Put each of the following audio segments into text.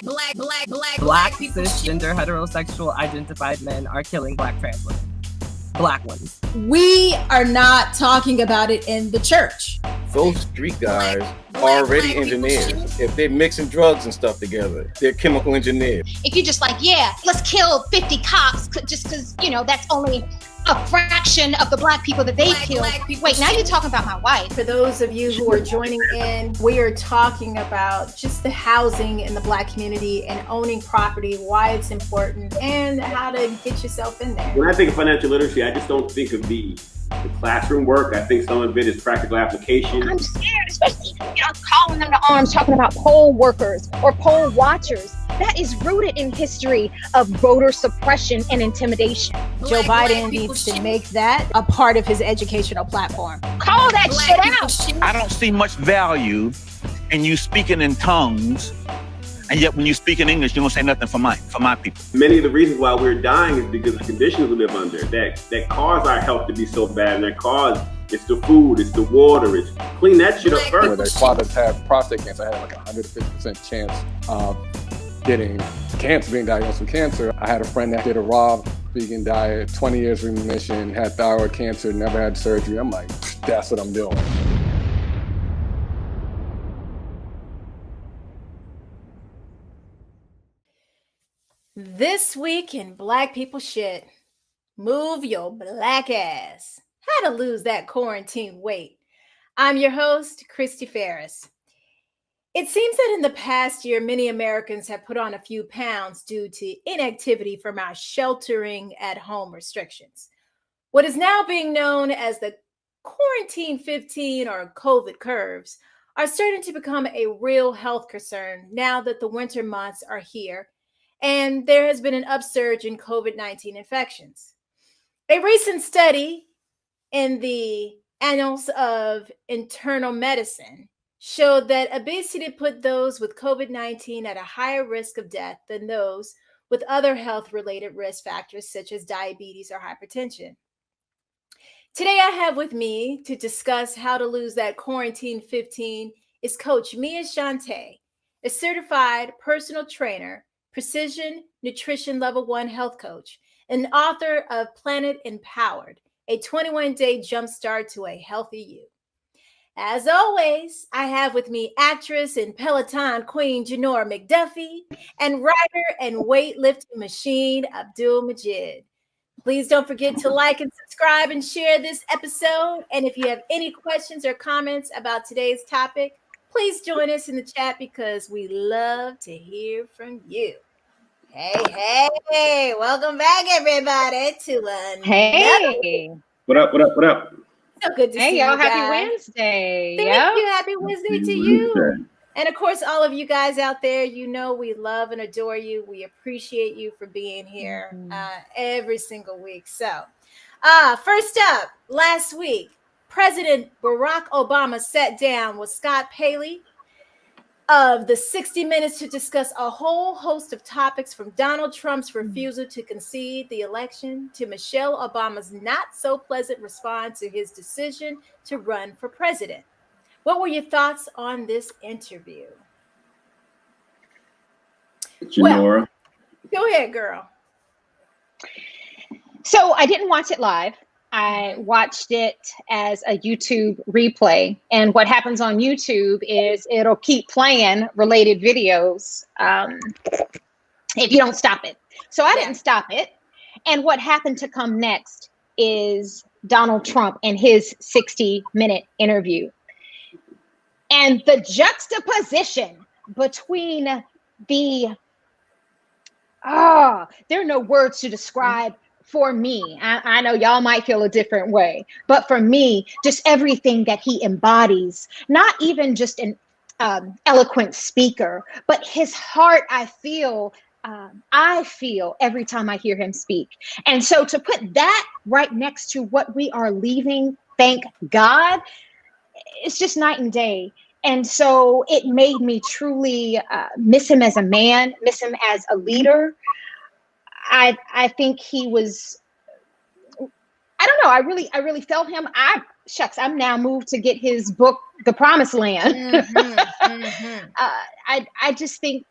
Black cisgender heterosexual identified men are killing Black trans women. Black ones. We are not talking about it in the church. Those street guys are already engineers. If they're mixing drugs and stuff together, they're chemical engineers. If you're just like, yeah, let's kill 50 cops just because, you know, that's only a fraction of the Black people that they killed. Wait, now you're talking about my wife. For those of you who are joining in, we are talking about just the housing in the Black community and owning property, why it's important, and how to get yourself in there. When I think of financial literacy, I just don't think of the classroom work. I think some of it is practical application. I'm scared, especially, you know, calling them to arms, talking about poll workers or poll watchers. That is rooted in history of voter suppression and intimidation. Joe Biden needs to make that a part of his educational platform. Call that shit out. I don't see much value in you speaking in tongues, and yet when you speak in English, you don't say nothing for my people. Many of the reasons why we're dying is because of the conditions we live under that cause our health to be so bad, and that cause it's the food, it's the water, it's clean that shit up first. When their fathers have prostate cancer, I had like a 150% chance of getting cancer, being diagnosed with cancer. I had a friend that did a raw vegan diet, 20 years remission, had thyroid cancer, never had surgery. I'm like, that's what I'm doing. This week in Black People Shit, move your Black ass. How to lose that quarantine weight. I'm your host, Chrystee Pharris. It seems that in the past year, many Americans have put on a few pounds due to inactivity from our sheltering at home restrictions. What is now being known as the quarantine 15 or COVID curves are starting to become a real health concern now that the winter months are here and there has been an upsurge in COVID-19 infections. A recent study in the Annals of Internal Medicine showed that obesity put those with COVID-19 at a higher risk of death than those with other health-related risk factors such as diabetes or hypertension. Today I have with me to discuss how to lose that quarantine 15 is Coach Mia Shante, a certified personal trainer, precision nutrition level 1 health coach, and author of Planet Empowered, a 21-day jumpstart to a healthy you. As always, I have with me actress and Peloton queen Janora McDuffie and writer and weightlifting machine Abdul Majid. Please don't forget to like and subscribe and share this episode. And if you have any questions or comments about today's topic, please join us in the chat because we love to hear from you. Hey, welcome back everybody to another. Hey. What up? So good to see you y'all. guys. Happy Wednesday. Thank you. Happy Wednesday to you. And of course, all of you guys out there, you know we love and adore you. We appreciate you for being here every single week. So first up, last week, President Barack Obama sat down with Scott Paley of the 60 Minutes to discuss a whole host of topics, from Donald Trump's refusal to concede the election to Michelle Obama's not so pleasant response to his decision to run for president. What were your thoughts on this interview? Janora. Well, go ahead, girl. So I didn't watch it live. I watched it as a YouTube replay. And what happens on YouTube is it'll keep playing related videos if you don't stop it. So I didn't stop it. And what happened to come next is Donald Trump and his 60-minute interview. And the juxtaposition between there are no words to describe for me. I know y'all might feel a different way, but for me, just everything that he embodies, not even just an eloquent speaker, but his heart, I feel every time I hear him speak. And so to put that right next to what we are leaving, thank God, it's just night and day. And so it made me truly miss him as a man, miss him as a leader. I think he was, I don't know. I really felt him. I'm now moved to get his book, The Promised Land. I just think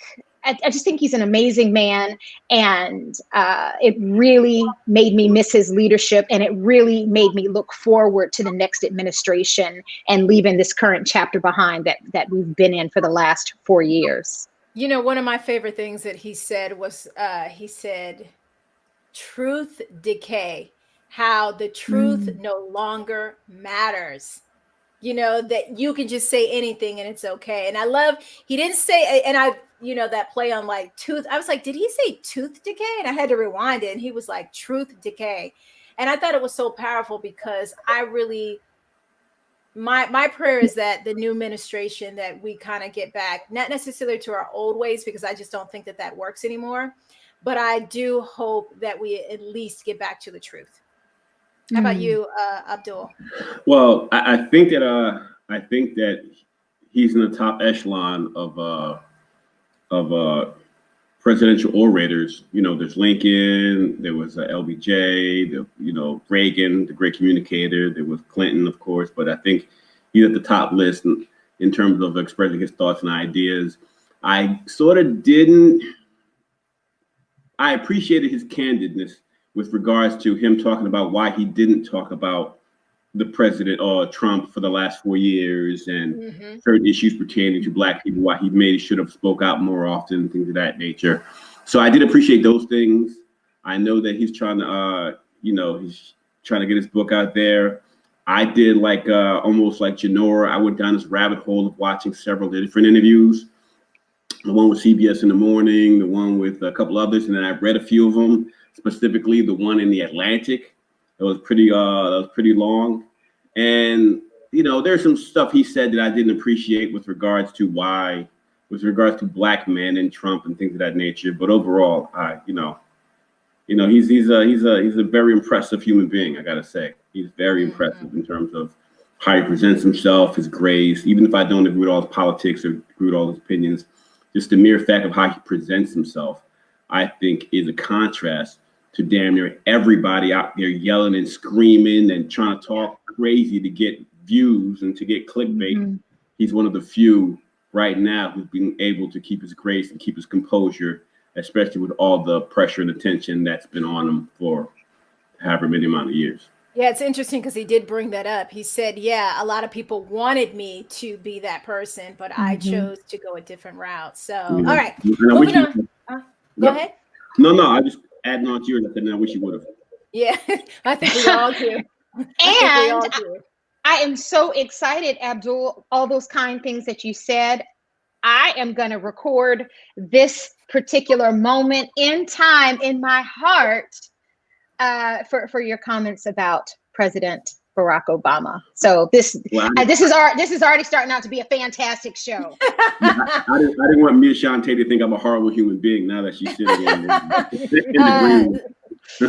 I just think he's an amazing man, and it really made me miss his leadership, and it really made me look forward to the next administration and leaving this current chapter behind that we've been in for the last 4 years. You know, one of my favorite things that he said was, he said, truth decay, how the truth no longer matters. You know, that you can just say anything and it's okay. And I love, he didn't say, and I, you know, that play on like tooth, I was like, did he say tooth decay? And I had to rewind it, and he was like, truth decay. And I thought it was so powerful, because I really, my prayer is that the new administration, that we kind of get back, not necessarily to our old ways, because I just don't think that works anymore. But I do hope that we at least get back to the truth. How about you, Abdul? Well, I think that he's in the top echelon of presidential orators. You know, there's Lincoln, there was LBJ, Reagan, the great communicator. There was Clinton, of course, but I think he's at the top list in terms of expressing his thoughts and ideas. I appreciated his candidness with regards to him talking about why he didn't talk about the president or Trump for the last 4 years, and certain issues pertaining to Black people, why he should have spoke out more often, things of that nature. So I did appreciate those things. I know that he's trying to, he's trying to get his book out there. I did almost like Janora. I went down this rabbit hole of watching several different interviews. The one with CBS in the morning, the one with a couple others, and then I read a few of them. Specifically, the one in the Atlantic, that was pretty long, and there's some stuff he said that I didn't appreciate with regards to Black men and Trump and things of that nature. But overall, he's a very impressive human being. I gotta say, he's very impressive in terms of how he presents himself, his grace. Even if I don't agree with all his politics or agree with all his opinions, just the mere fact of how he presents himself, I think, is a contrast to damn near everybody out there yelling and screaming and trying to talk crazy to get views and to get clickbait. He's one of the few right now who's been able to keep his grace and keep his composure, especially with all the pressure and attention that's been on him for however many amount of years. Yeah, it's interesting because he did bring that up. He said, yeah, a lot of people wanted me to be that person, but I chose to go a different route. So, all right. Moving on. Go ahead. No, I just adding on to yours. I said, I wish you would have. Yeah, I think we all do. I am so excited, Abdul, all those kind things that you said. I am going to record this particular moment in time in my heart for your comments about President Barack Obama. So this is already starting out to be a fantastic show. I didn't want Mia Shante to think I'm a horrible human being now that she's sitting in the green.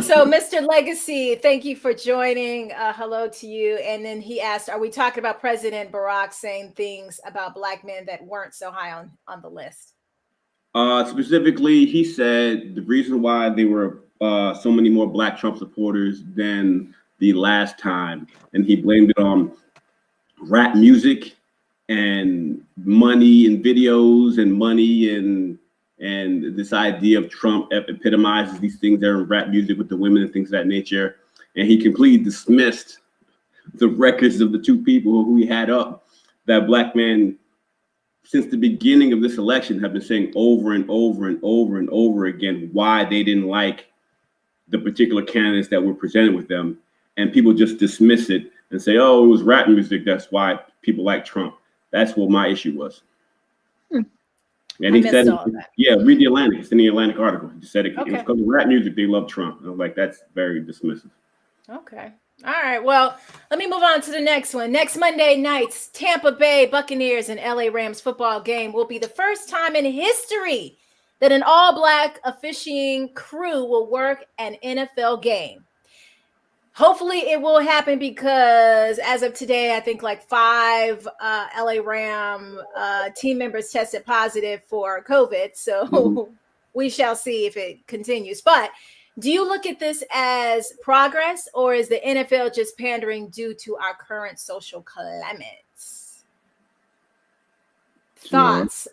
So, Mr. Legacy, thank you for joining. Hello to you. And then he asked, are we talking about President Barack saying things about Black men that weren't so high on the list? Specifically, he said the reason why there were so many more Black Trump supporters than the last time, and he blamed it on rap music and money and videos and money and this idea of Trump epitomizes these things that are in rap music with the women and things of that nature. And he completely dismissed the records of the two people who he had up that Black men, since the beginning of this election, have been saying over and over and over and over again why they didn't like the particular candidates that were presented with them. And people just dismiss it and say, oh, it was rap music, that's why people like Trump. That's what my issue was. And he said, read the Atlantic. It's in the Atlantic article. He said it was because of rap music, they love Trump. I was like, that's very dismissive. Okay. All right. Well, let me move on to the next one. Next Monday night's Tampa Bay Buccaneers and LA Rams football game will be the first time in history that an all-Black officiating crew will work an NFL game. Hopefully it will happen, because as of today, I think like 5 LA Ram team members tested positive for COVID. So we shall see if it continues. But do you look at this as progress, or is the NFL just pandering due to our current social climates? Thoughts?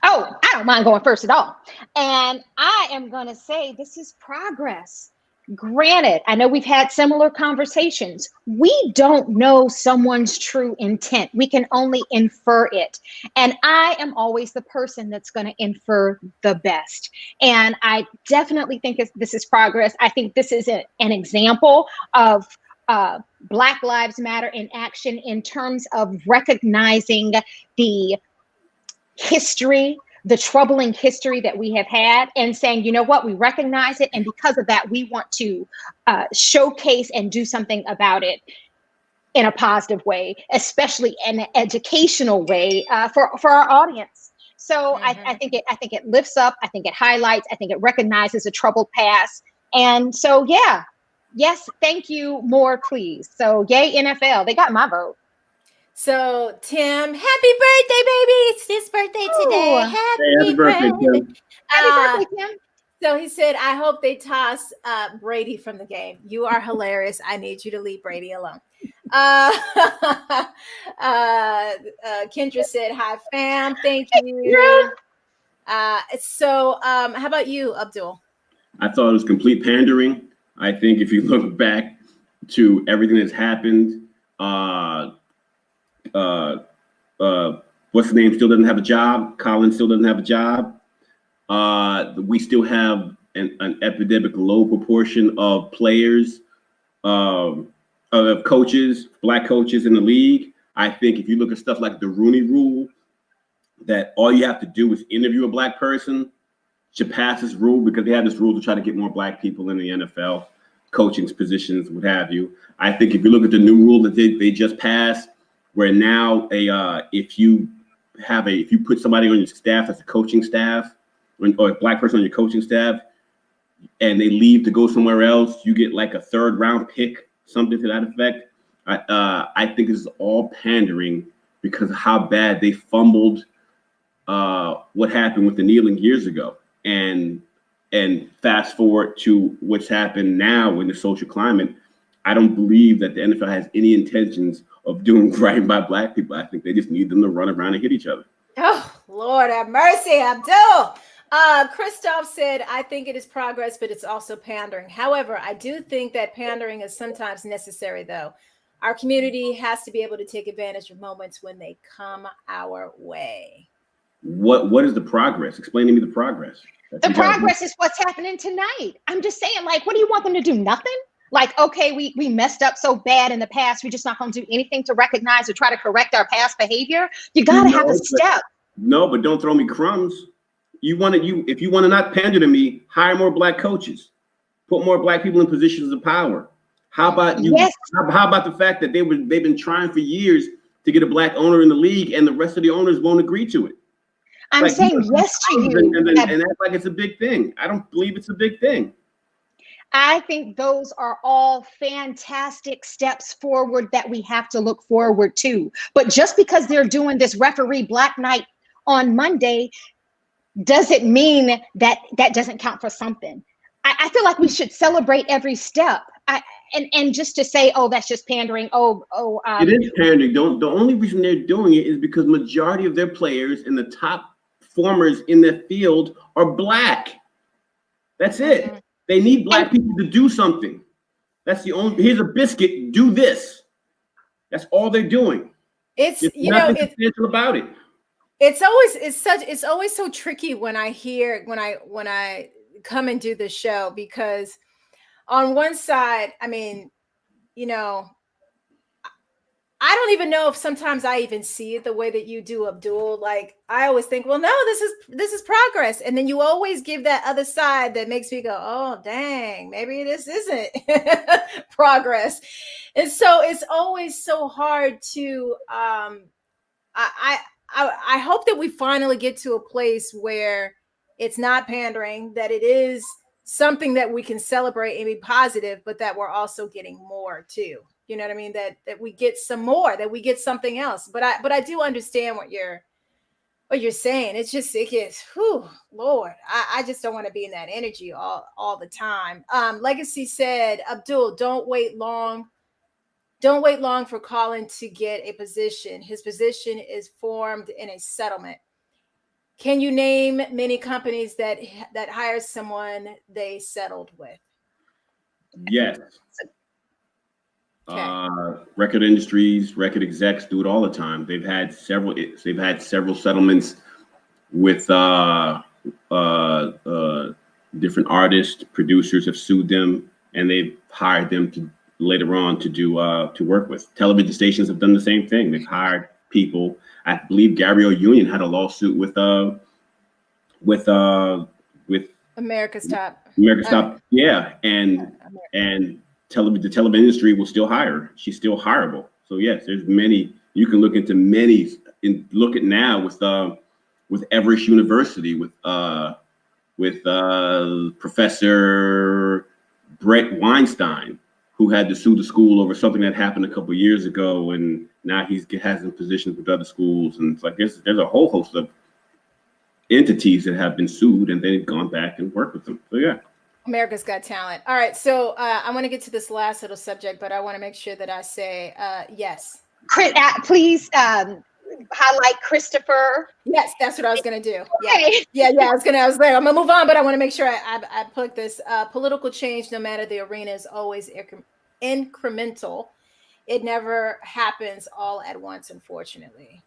Oh, I don't mind going first at all. And I am going to say this is progress. Granted, I know we've had similar conversations. We don't know someone's true intent. We can only infer it. And I am always the person that's going to infer the best. And I definitely think this is progress. I think this is an example of Black Lives Matter in action in terms of recognizing the history, the troubling history that we have had, and saying, you know what, we recognize it. And because of that, we want to showcase and do something about it in a positive way, especially in an educational way for our audience. So I think it lifts up. I think it highlights. I think it recognizes a troubled past. And so, yeah, yes, thank you. More, please. So yay, NFL. They got my vote. So Tim, happy birthday, baby! It's his birthday today. Happy birthday, Tim. Happy birthday, Tim. So he said, I hope they toss Brady from the game. You are hilarious. I need you to leave Brady alone. Kendra said, hi, fam. Thank you. So how about you, Abdul? I thought it was complete pandering. I think if you look back to everything that's happened, what's the name still doesn't have a job. Colin still doesn't have a job. We still have an epidemic low proportion of players, of coaches, Black coaches in the league. I think if you look at stuff like the Rooney Rule, that all you have to do is interview a Black person to pass this rule, because they have this rule to try to get more Black people in the NFL, coaching positions, what have you. I think if you look at the new rule that they just passed, where now if you put somebody on your staff as a coaching staff, or a Black person on your coaching staff, and they leave to go somewhere else, you get like a 3rd round pick, something to that effect. I think this is all pandering because of how bad they fumbled what happened with the kneeling years ago. And fast forward to what's happened now in the social climate, I don't believe that the NFL has any intentions of doing right by Black people. I think they just need them to run around and hit each other. Oh, Lord have mercy, Abdul. Christoph said, I think it is progress, but it's also pandering. However, I do think that pandering is sometimes necessary, though. Our community has to be able to take advantage of moments when they come our way. What is the progress? Explain to me the progress. The progress is what's happening tonight. I'm just saying, like, what do you want them to do? Nothing? Like, okay, we messed up so bad in the past, we're just not going to do anything to recognize or try to correct our past behavior. You got to have a step. No, but don't throw me crumbs. If you want to not pander to me, hire more Black coaches, put more Black people in positions of power. How about you? Yes. How about the fact that they've been trying for years to get a Black owner in the league, and the rest of the owners won't agree to it? I'm saying yes to you. And act like it's a big thing. I don't believe it's a big thing. I think those are all fantastic steps forward that we have to look forward to. But just because they're doing this referee Black night on Monday, doesn't mean that doesn't count for something. I feel like we should celebrate every step. And just to say, oh, that's just pandering. It is pandering. The only reason they're doing it is because majority of their players and the top performers in the field are Black. That's it. Mm-hmm. They need Black people to do something. That's the only. Here's a biscuit. Do this. That's all they're doing. It's nothing substantial about it. It's always so tricky when I come and do this show, because on one side, I mean, I don't even know if sometimes I even see it the way that you do, Abdul. Like, I always think, well, no, this is progress. And then you always give that other side that makes me go, oh, dang, maybe this isn't progress. And so it's always so hard to, I hope that we finally get to a place where it's not pandering, that it is something that we can celebrate and be positive, but that we're also getting more too. You know what I mean? That we get some more, that we get something else. But I do understand what you're saying. It's just, it gets, whew, Lord, I just don't want to be in that energy all the time. Legacy said, Abdul, don't wait long for Colin to get a position. His position is formed in a settlement. Can you name many companies that hires someone they settled with? Yes. Okay. Record industries, record execs do it all the time. They've had several settlements with different artists. Producers have sued them, and they've hired them to later on to work with. Television stations have done the same thing. They've hired people. I believe Gabrielle Union had a lawsuit with America's Top. Yeah, and the television industry will still hire her. She's still hireable. So yes, there's many. You can look into many. And look at now with Everest University with Professor Brett Weinstein, who had to sue the school over something that happened a couple of years ago, and now he has in positions with other schools. And it's like there's a whole host of entities that have been sued, and they've gone back and worked with them. So yeah. America's Got Talent. All right, so I want to get to this last little subject, but I want to make sure that I say yes. Please highlight Christopher. Yes, that's what I was gonna do. Okay. Yeah. I'm gonna move on, but I want to make sure I plug this. Political change, no matter the arena, is always incremental. It never happens all at once, unfortunately.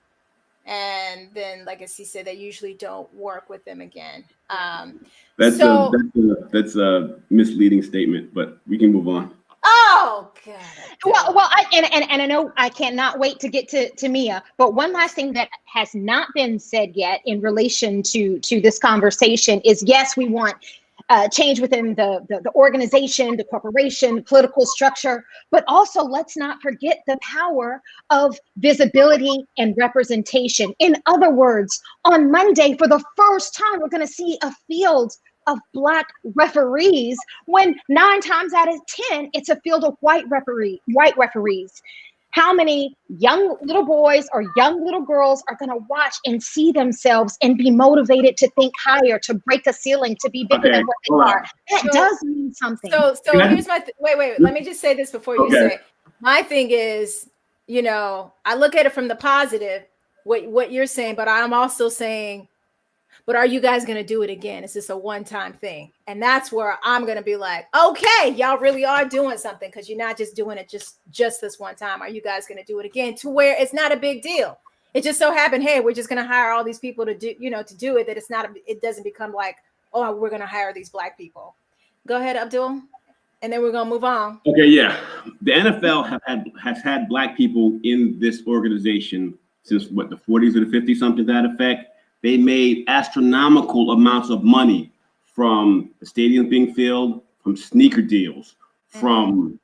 And then, like as he said, they usually don't work with them again. That's a misleading statement, but we can move on. Oh God. Well, I know I cannot wait to get to Mia, but one last thing that has not been said yet in relation to this conversation is, yes, we want change within the organization, the corporation, political structure, but also let's not forget the power of visibility and representation. In other words, on Monday, for the first time, we're going to see a field of Black referees, when 9 times out of 10, it's a field of white referees. How many young little boys or young little girls are going to watch and see themselves and be motivated to think higher, to break the ceiling, to be bigger than what they are? That does mean something. So here's my wait. Let me just say this before you say. My thing is, I look at it from the positive, what you're saying, but I'm also saying, but are you guys going to do it again? Is this a one-time thing? And that's where I'm going to be like, okay, y'all really are doing something, because you're not just doing it just this one time. Are you guys going to do it again, to where it's not a big deal? It just so happened, hey, we're just going to hire all these people to do it, that it doesn't become like, oh, we're going to hire these Black people. Go ahead, Abdul. And then we're going to move on. Okay, yeah. The NFL has had Black people in this organization since the 40s or the 50s, something to that effect. They made astronomical amounts of money from the stadiums being filled, from sneaker deals, from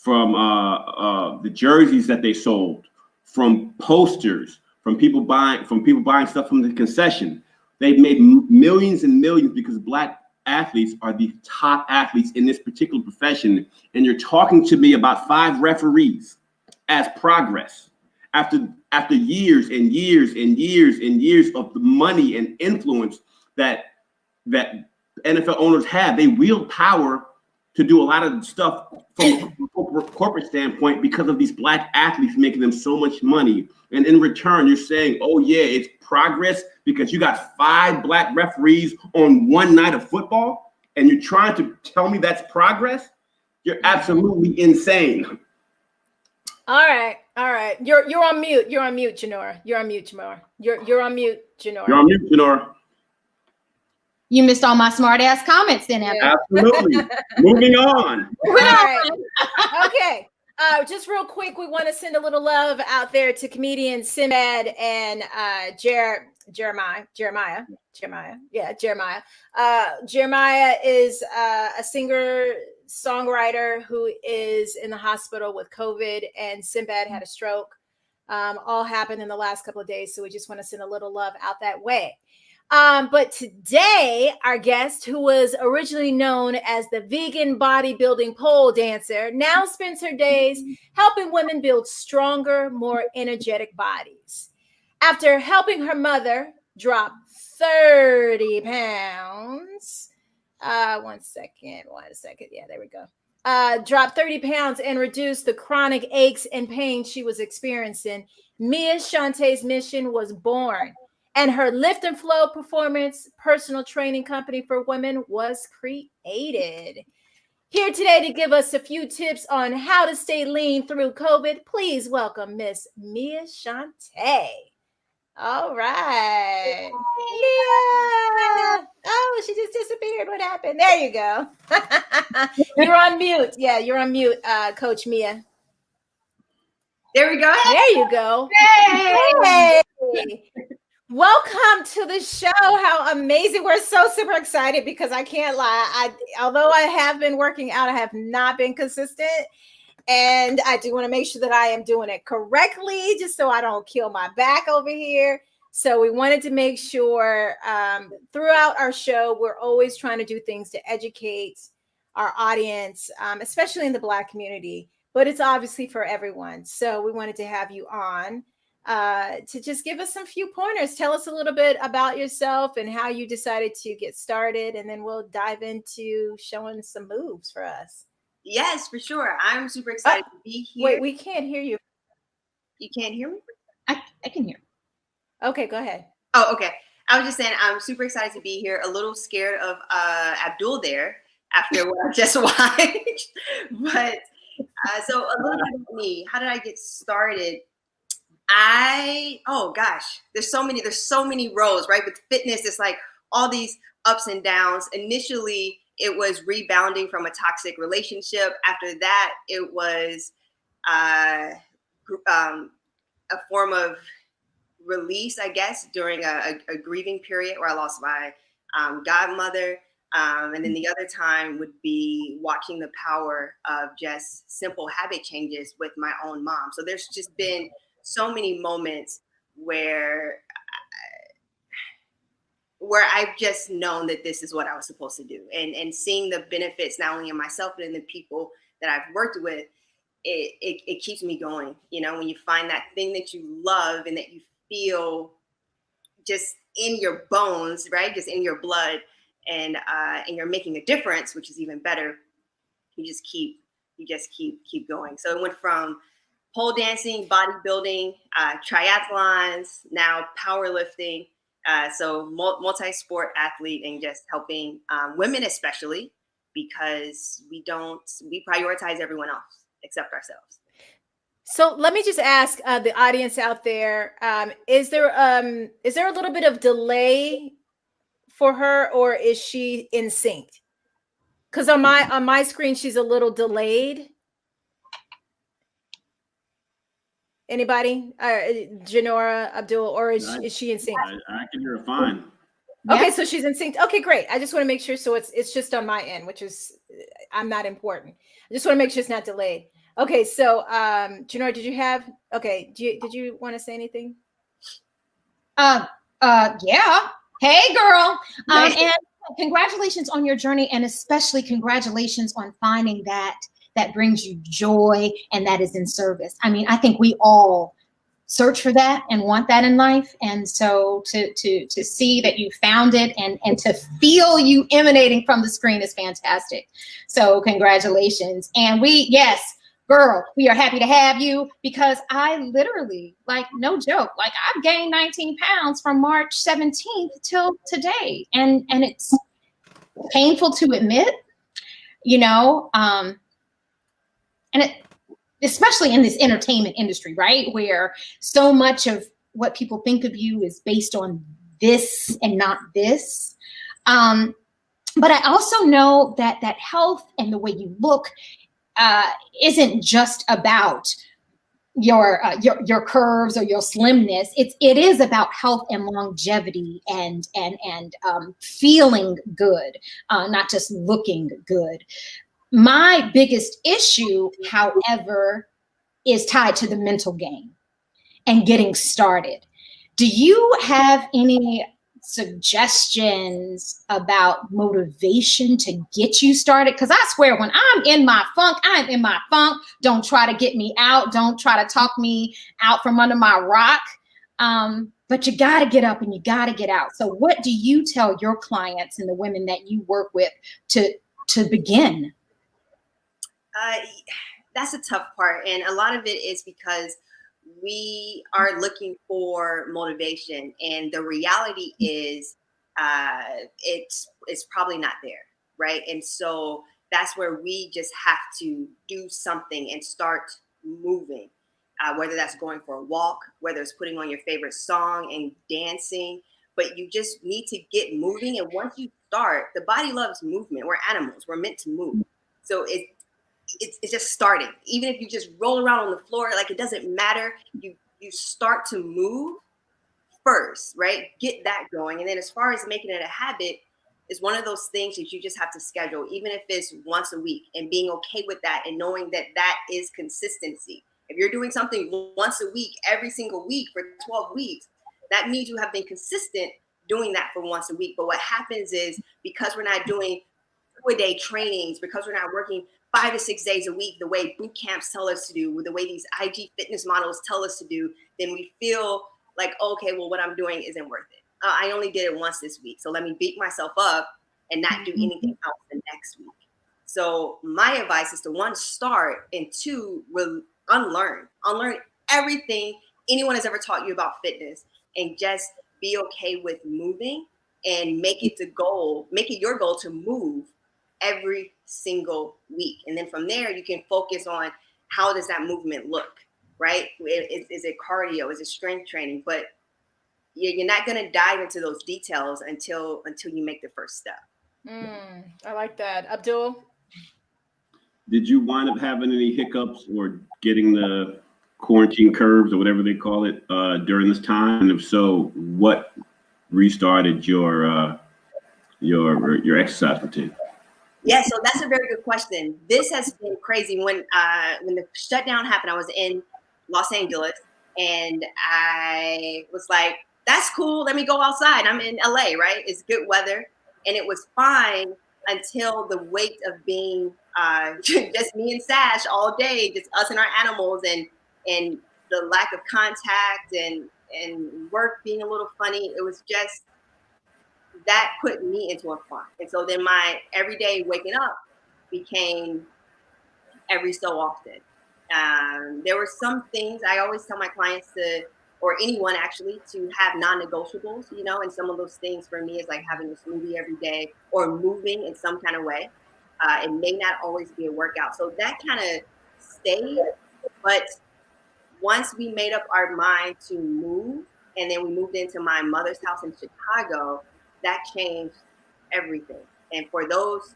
the jerseys that they sold, from posters, from people buying stuff from the concession. They've made millions and millions because Black athletes are the top athletes in this particular profession. And you're talking to me about 5 referees as progress. After years and years and years and years of the money and influence that NFL owners have, they wield power to do a lot of stuff from a corporate standpoint because of these Black athletes making them so much money. And in return, you're saying, oh yeah, it's progress because you got 5 Black referees on one night of football, and you're trying to tell me that's progress? You're absolutely insane. All right. You're on mute. You're on mute, Janora. You're on mute, Janora. You're on mute, Janora. You missed all my smart ass comments then. Yeah. Absolutely. Moving on. All right. Okay. Just real quick, we want to send a little love out there to comedians Sinbad and Jeremiah. Jeremiah is a singer-songwriter who is in the hospital with COVID, and Sinbad had a stroke. All happened in the last couple of days, so we just want to send a little love out that way. But today, our guest, who was originally known as the vegan bodybuilding pole dancer, now spends her days helping women build stronger, more energetic bodies. After helping her mother drop 30 pounds, one second. Yeah, there we go. Drop 30 pounds and reduce the chronic aches and pains she was experiencing, Mia Shante's mission was born. and her Lift and Flow performance personal training company for women was created. Here today to give us a few tips on how to stay lean through COVID, please welcome Miss Mia Shante. All right. Mia. Oh, she just disappeared. What happened? There you go. You're on mute. Yeah, you're on mute, Coach Mia. There we go. There you go. Hey. Welcome to the show. How amazing. We're so super excited because I can't lie. Although I have been working out, I have not been consistent. And I do want to make sure that I am doing it correctly, just so I don't kill my back over here. So we wanted to make sure throughout our show, we're always trying to do things to educate our audience, especially in the Black community, but it's obviously for everyone. So we wanted to have you on to just give us some few pointers. Tell us a little bit about yourself and how you decided to get started, and then we'll dive into showing some moves for us. Yes, for sure. I'm super excited to be here. Wait, we can't hear you. You can't hear me? I can hear. Okay, go ahead. Oh, okay. I was just saying I'm super excited to be here. A little scared of Abdul there after what I just watched. But so a little bit about me. How did I get started? Oh gosh, there's so many roles, right? With fitness, it's like all these ups and downs. Initially, it was rebounding from a toxic relationship. After that, it was a form of release, I guess, during a grieving period where I lost my godmother. And then the other time would be watching the power of just simple habit changes with my own mom. So there's just been so many moments where I've just known that this is what I was supposed to do, and seeing the benefits not only in myself but in the people that I've worked with, it keeps me going. You know, when you find that thing that you love and that you feel just in your bones, right, just in your blood, and you're making a difference, which is even better. You just keep going. So it went from pole dancing, bodybuilding, triathlons, now powerlifting. So multi-sport athlete, and just helping women, especially because we prioritize everyone else except ourselves. So let me just ask the audience out there: is there a little bit of delay for her, or is she in sync? Because on my screen, she's a little delayed. Anybody? Janora, Abdul, or is she in sync? I can hear her fine. Okay, so she's in sync. Okay, great. I just want to make sure. So it's just on my end, which is I'm not important. I just want to make sure it's not delayed. Okay, so Janora, did you have? Okay, did you want to say anything? Yeah. Hey, girl. And congratulations on your journey, and especially congratulations on finding that brings you joy and that is in service. I mean, I think we all search for that and want that in life. And so to see that you found it and to feel you emanating from the screen is fantastic. So congratulations. And yes, girl, we are happy to have you, because I literally, like, no joke, like I've gained 19 pounds from March 17th till today. And it's painful to admit, you know, and especially in this entertainment industry, right, where so much of what people think of you is based on this and not this. But I also know that health and the way you look isn't just about your curves or your slimness. It is about health and longevity and feeling good, not just looking good. My biggest issue, however, is tied to the mental game and getting started. Do you have any suggestions about motivation to get you started? Because I swear, when I'm in my funk, I'm in my funk. Don't try to get me out. Don't try to talk me out from under my rock. But you got to get up and you got to get out. So what do you tell your clients and the women that you work with to begin? That's a tough part. And a lot of it is because we are looking for motivation, and the reality is it's probably not there, right? And so that's where we just have to do something and start moving, whether that's going for a walk, whether it's putting on your favorite song and dancing, but you just need to get moving. And once you start, the body loves movement. We're animals, we're meant to move. So it's just starting. Even if you just roll around on the floor, like, it doesn't matter. You start to move first, right? Get that going. And then as far as making it a habit, is one of those things that you just have to schedule, even if it's once a week, and being okay with that and knowing that that is consistency. If you're doing something once a week, every single week for 12 weeks, that means you have been consistent doing that for once a week. But what happens is, because we're not doing 2-a-day trainings, because we're not working 5 to 6 days a week, the way boot camps tell us to do, the way these IG fitness models tell us to do, then we feel like, okay, well, what I'm doing isn't worth it. I only did it once this week, so let me beat myself up and not do anything else the next week. So my advice is to, one, start, and two, unlearn everything anyone has ever taught you about fitness, and just be okay with moving, and make it your goal to move every single week. And then from there, you can focus on, how does that movement look, right? Is it cardio? Is it strength training? But you're not going to dive into those details until you make the first step. I like that. Abdul? Did you wind up having any hiccups or getting the quarantine curves, or whatever they call it, during this time? And if so, what restarted your exercise routine? Yeah, so that's a very good question. This has been crazy. When the shutdown happened, I was in Los Angeles, and I was like, that's cool, let me go outside. I'm in LA, right? It's good weather. And it was fine until the weight of being just me and Sash all day, just us and our animals, and the lack of contact, and work being a little funny. It was just, that put me into a funk. And so then my everyday waking up became every so often. There were some things I always tell my clients to, or anyone actually, to have non-negotiables, and some of those things for me is like having a smoothie every day, or moving in some kind of way. It may not always be a workout. So that kind of stayed. But once we made up our mind to move, and then we moved into my mother's house in Chicago, that changed everything. And for those,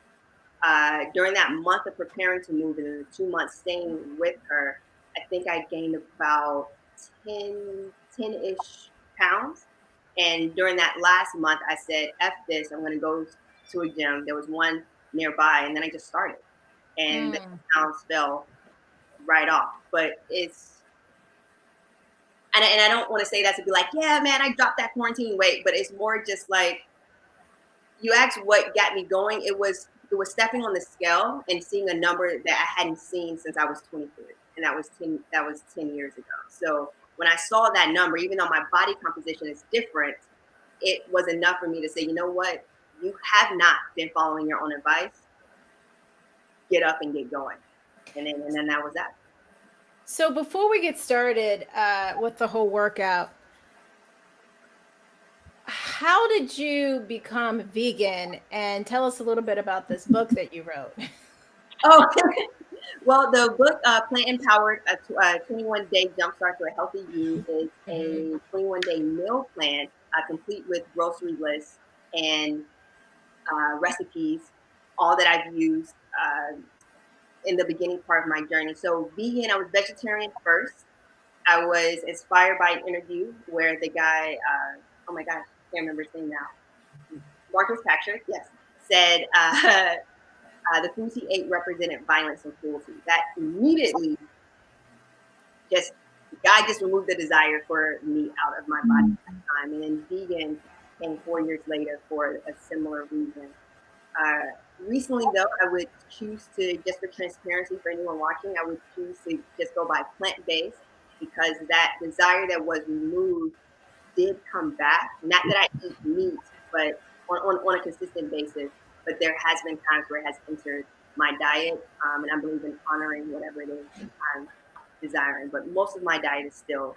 during that month of preparing to move, and the 2 months staying with her, I think I gained about 10-ish pounds. And during that last month, I said, F this, I'm going to go to a gym. There was one nearby, and then I just started. And the pounds fell right off. But and I don't want to say that to be like, yeah, man, I dropped that quarantine weight, but it's more just like, you asked what got me going. It was stepping on the scale and seeing a number that I hadn't seen since I was 23, and that was 10 years ago. So when I saw that number, even though my body composition is different, it was enough for me to say, you know what, you have not been following your own advice. Get up and get going, and then that was that. So before we get started with the whole workout, how did you become vegan? And tell us a little bit about this book that you wrote. Oh, well, the book, Plant Empowered, a 21-day Jumpstart to a Healthy You, is a 21-day meal plan, complete with grocery lists and recipes, all that I've used in the beginning part of my journey. So vegan, I was vegetarian first. I was inspired by an interview where the guy, oh my gosh, I can't remember his name now, Marcus Patrick, yes, said the foods he ate represented violence and cruelty. That immediately God just removed the desire for meat out of my body at that time. And then vegan came 4 years later for a similar reason. Recently, though, I would choose to, just for transparency for anyone watching, I would choose to just go by plant-based, because that desire that was removed did come back. Not that I eat meat, but on a consistent basis. But there has been times where it has entered my diet, and I believe in honoring whatever it is. desiring. But most of my diet is still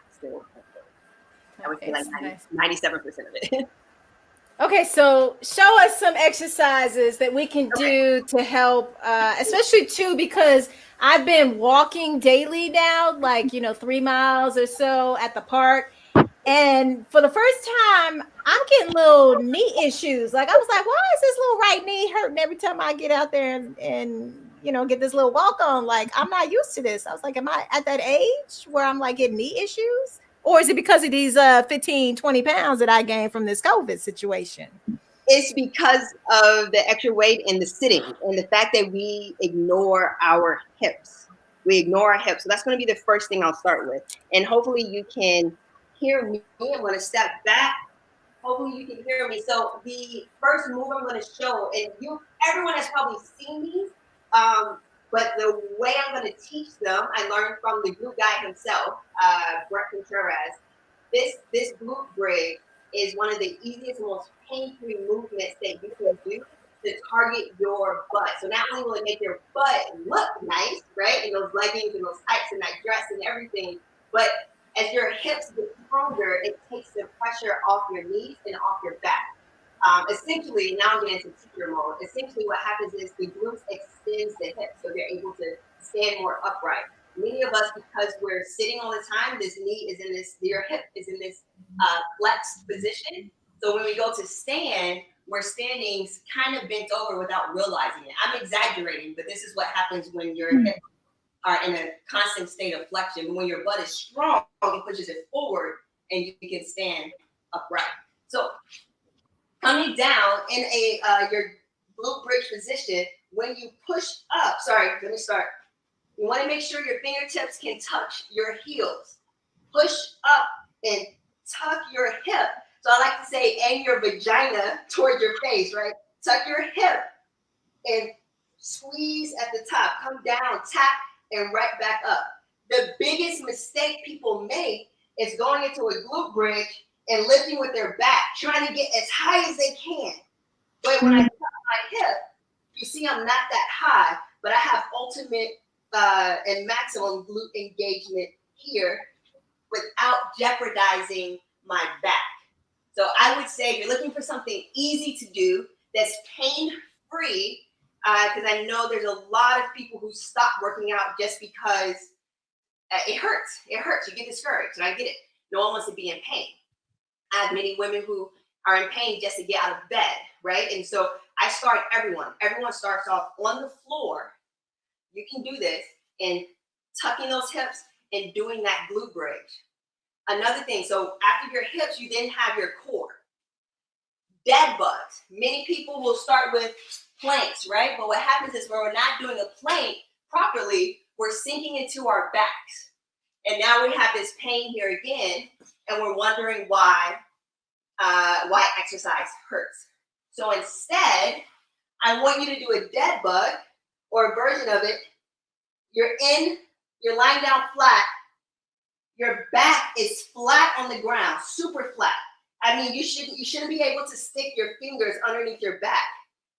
I would say like 97% of it. Okay, so show us some exercises that we can do to help, especially too, because I've been walking daily now, like, 3 miles or so at the park. And for the first time, I'm getting little knee issues. Like, I was like, why is this little right knee hurting every time I get out there and get this little walk on? Like, I'm not used to this. I was like, am I at that age where I'm like getting knee issues? Or is it because of these 15, 20 pounds that I gained from this COVID situation? It's because of the extra weight and the sitting and the fact that we ignore our hips. We ignore our hips. So that's going to be the first thing I'll start with. And hopefully you can hear me. I'm going to step back. Hopefully you can hear me. So the first move I'm going to show, and everyone has probably seen these, but the way I'm going to teach them, I learned from the glute guy himself, Brett Contreras. This glute bridge is one of the easiest, most pain-free movements that you can do to target your butt. So not only will it make your butt look nice, right, in those leggings and those tights and that dress and everything, but as your hips get stronger, it takes the pressure off your knees and off your back. Essentially, now I'm getting into teacher mode. Essentially, what happens is the glutes extends the hips, so they're able to stand more upright. Many of us, because we're sitting all the time, this knee is in this, your hip is in this flexed position. So when we go to stand, we're standing kind of bent over without realizing it. I'm exaggerating, but this is what happens when your hips are in a constant state of flexion. But when your butt is strong, it pushes it forward and you can stand upright. So coming down in your glute bridge position, when you push up, let me start. You want to make sure your fingertips can touch your heels. Push up and tuck your hip. So I like to say, and your vagina toward your face, right? Tuck your hip and squeeze at the top. Come down, tap, and right back up. The biggest mistake people make is going into a glute bridge and lifting with their back, trying to get as high as they can. But when I tuck my hip, you see I'm not that high, but I have ultimate and maximum glute engagement here without jeopardizing my back. So I would say if you're looking for something easy to do that's pain-free, because I know there's a lot of people who stop working out just because it hurts. It hurts. You get discouraged, and I get it. No one wants to be in pain. I have many women who are in pain just to get out of bed, right? And so I start everyone. Everyone starts off on the floor. You can do this and tucking those hips and doing that glute bridge. Another thing, so after your hips, you then have your core. Dead bugs. Many people will start with planks, right? But what happens is when we're not doing a plank properly, we're sinking into our backs. And now we have this pain here again, and we're wondering why exercise hurts. So instead, I want you to do a dead bug or a version of it. You're lying down flat. Your back is flat on the ground, super flat. I mean, you shouldn't be able to stick your fingers underneath your back.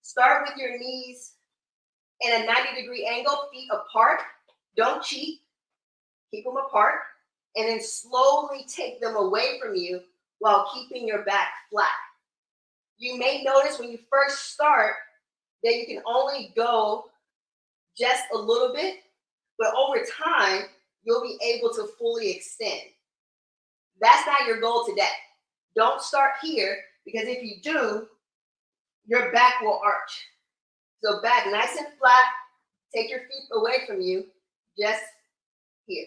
Start with your knees in a 90-degree angle, feet apart. Don't cheat. Keep them apart. And then slowly take them away from you while keeping your back flat. You may notice when you first start that you can only go just a little bit, but over time, you'll be able to fully extend. That's not your goal today. Don't start here, because if you do, your back will arch. So back nice and flat, take your feet away from you, just here.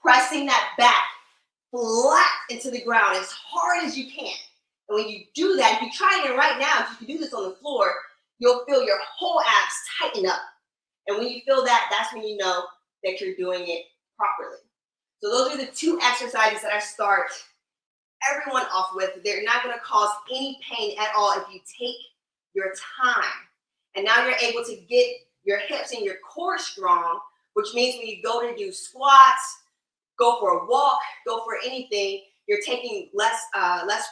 Pressing that back flat into the ground as hard as you can. And when you do that, if you try it right now, if you can do this on the floor, you'll feel your whole abs tighten up. And when you feel that, that's when you know that you're doing it properly. So those are the two exercises that I start everyone off with. They're not going to cause any pain at all if you take your time. And now you're able to get your hips and your core strong, which means when you go to do squats, go for a walk, go for anything, you're taking less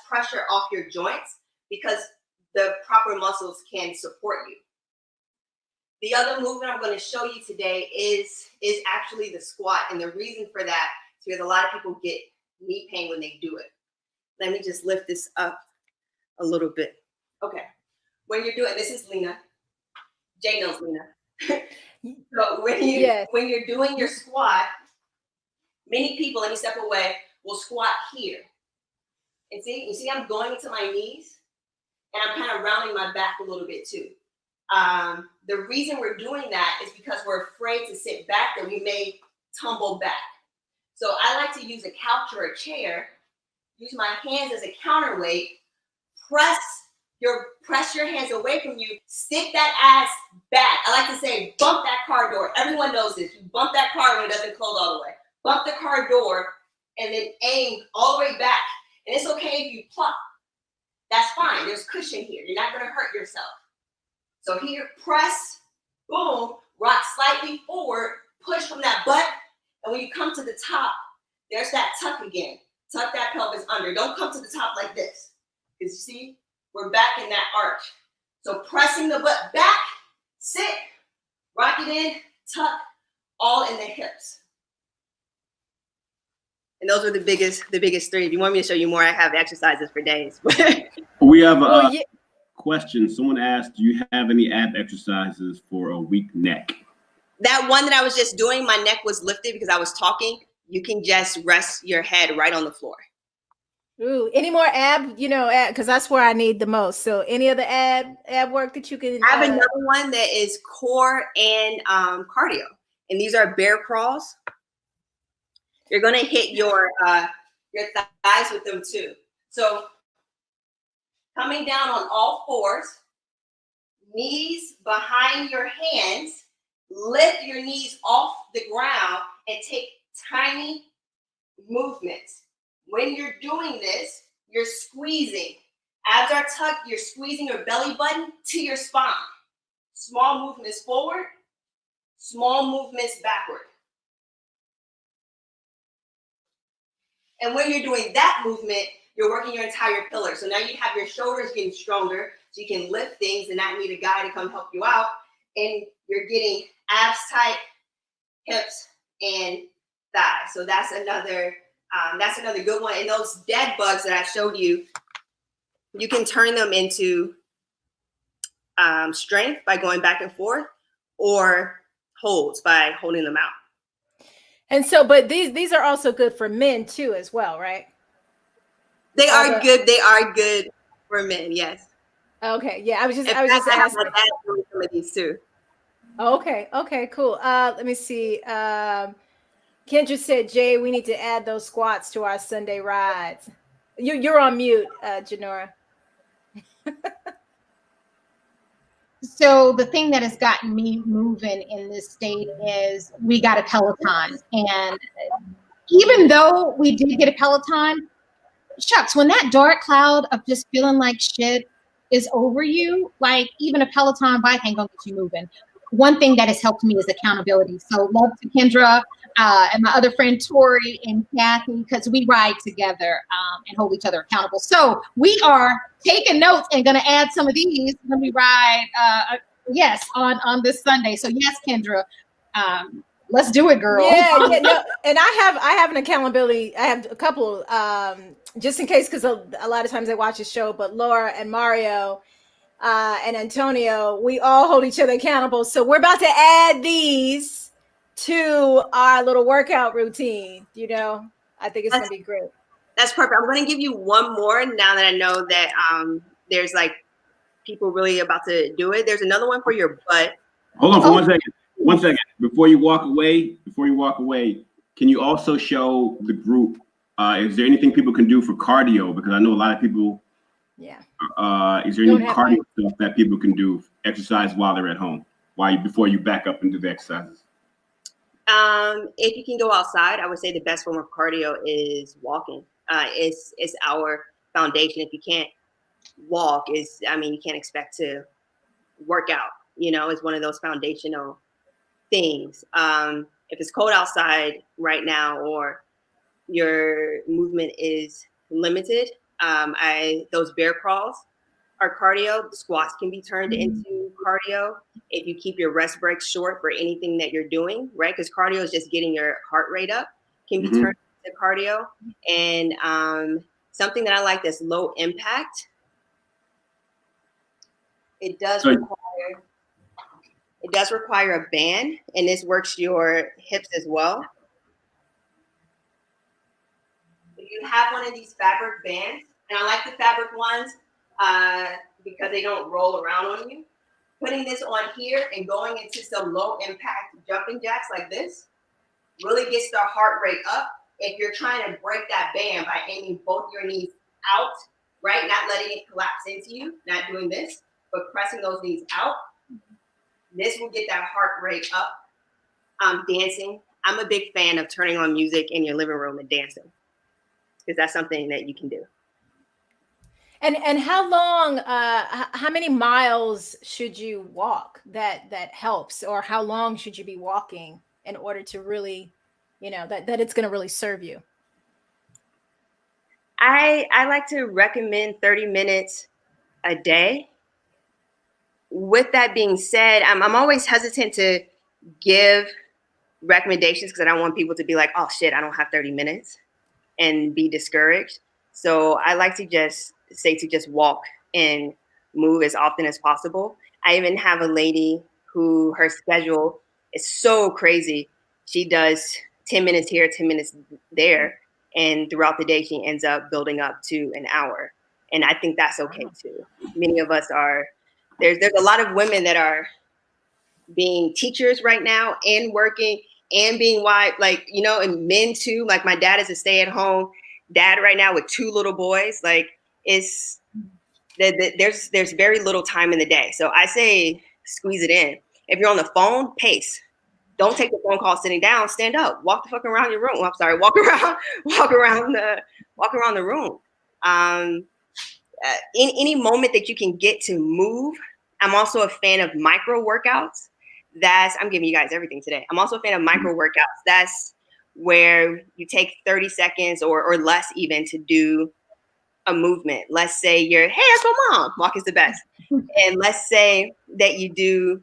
pressure off your joints because the proper muscles can support you. The other movement I'm going to show you today is actually the squat. And the reason for that is because a lot of people get knee pain when they do it. Let me just lift this up a little bit. Okay. When you're doing, this is Lena. Jay knows Lena. So when you're doing your squat, many people, let me step away, will squat here. And you see I'm going into my knees and I'm kind of rounding my back a little bit too. The reason we're doing that is because we're afraid to sit back that we may tumble back. So I like to use a couch or a chair, use my hands as a counterweight, press your hands away from you, stick that ass back. I like to say, bump that car door. Everyone knows this. You bump that car when it doesn't close all the way. Bump the car door and then aim all the way back. And it's okay if you plop. That's fine. There's cushion here. You're not going to hurt yourself. So here, press, boom, rock slightly forward, push from that butt. And when you come to the top, there's that tuck again. Tuck that pelvis under. Don't come to the top like this. Because you see, we're back in that arch. So pressing the butt back, sit, rock it in, tuck, all in the hips. And those are the biggest three. If you want me to show you more, I have exercises for days. We have a question. Someone asked, do you have any ab exercises for a weak neck? That one that I was just doing, my neck was lifted because I was talking. You can just rest your head right on the floor. Ooh, any more ab, because that's where I need the most. So any other ab work that you can? I have another one that is core and cardio. And these are bear crawls. You're going to hit your thighs with them too. So coming down on all fours, knees behind your hands, lift your knees off the ground and take tiny movements. When you're doing this, you're squeezing. Abs are tucked, you're squeezing your belly button to your spine. Small movements forward, small movements backward. And when you're doing that movement, you're working your entire pillar. So now you have your shoulders getting stronger, so you can lift things and not need a guy to come help you out. And you're getting abs tight, hips, and thighs. So that's another good one. And those dead bugs that I showed you, you can turn them into strength by going back and forth, or holds by holding them out. And so, but these are also good for men too, as well, right? They are good. They are good for men. Yes. Okay. Yeah. I was just asking. Some of these too. Okay. Okay. Cool. Let me see. Kendra said, Jay, we need to add those squats to our Sunday rides. You're on mute, Janora. So the thing that has gotten me moving in this state is we got a Peloton. And even though we did get a Peloton, shucks, when that dark cloud of just feeling like shit is over you, like even a Peloton bike ain't gonna get you moving. One thing that has helped me is accountability. So love to Kendra and my other friend Tori and Kathy, because we ride together and hold each other accountable. So we are taking notes and going to add some of these when we ride, on this Sunday. So yes, Kendra, let's do it, girl. Yeah, no, and I have an accountability. I have a couple, just in case, because a lot of times I watch the show. But Laura and Mario and Antonio, we all hold each other accountable. So we're about to add these to our little workout routine. I think it's gonna be great. That's perfect. I'm going to give you one more now that I know that there's like people really about to do it. There's another one for your butt. Hold on for 1 second. 1 second. Before you walk away, can you also show the group, is there anything people can do for cardio? Because I know a lot of people. Yeah. Is there any cardio stuff that people can do, exercise while they're at home, before you back up and do the exercises? If you can go outside, I would say the best form of cardio is walking. It's our foundation. If you can't walk, you can't expect to work out. It's one of those foundational things. If it's cold outside right now or your movement is limited, those bear crawls are cardio. Squats can be turned into cardio if you keep your rest breaks short for anything that you're doing, right? Because cardio is just getting your heart rate up, can be turned into cardio. And something that I like that's low impact, it does require a band, and this works your hips as well. If you have one of these fabric bands, and I like the fabric ones because they don't roll around on you, putting this on here and going into some low impact jumping jacks like this really gets the heart rate up. If you're trying to break that band by aiming both your knees out, right? Not letting it collapse into you, not doing this, but pressing those knees out. This will get that heart rate up. Dancing. I'm a big fan of turning on music in your living room and dancing, because that's something that you can do. And how long, how many miles should you walk that helps, or how long should you be walking in order to really, that it's going to really serve you? I like to recommend 30 minutes a day. With that being said, I'm always hesitant to give recommendations because I don't want people to be like, oh shit, I don't have 30 minutes and be discouraged. So I like to just say to just walk and move as often as possible. I even have a lady who her schedule is so crazy. She does 10 minutes here, 10 minutes there. And throughout the day, she ends up building up to an hour. And I think that's okay too. Many of us are, there's a lot of women that are being teachers right now and working and being wife, and men too. Like my dad is a stay-at-home dad right now with 2 little boys. Like there's very little time in the day. So I say squeeze it in. If you're on the phone, pace. Don't take the phone call sitting down. Stand up. Walk the fuck around your room. I'm sorry. Walk around the room. Any moment that you can get to move. I'm also a fan of micro workouts. I'm giving you guys everything today. I'm also a fan of micro workouts. That's where you take 30 seconds or less even to do a movement. Let's say hey, that's my mom. Walk is the best. And let's say that you do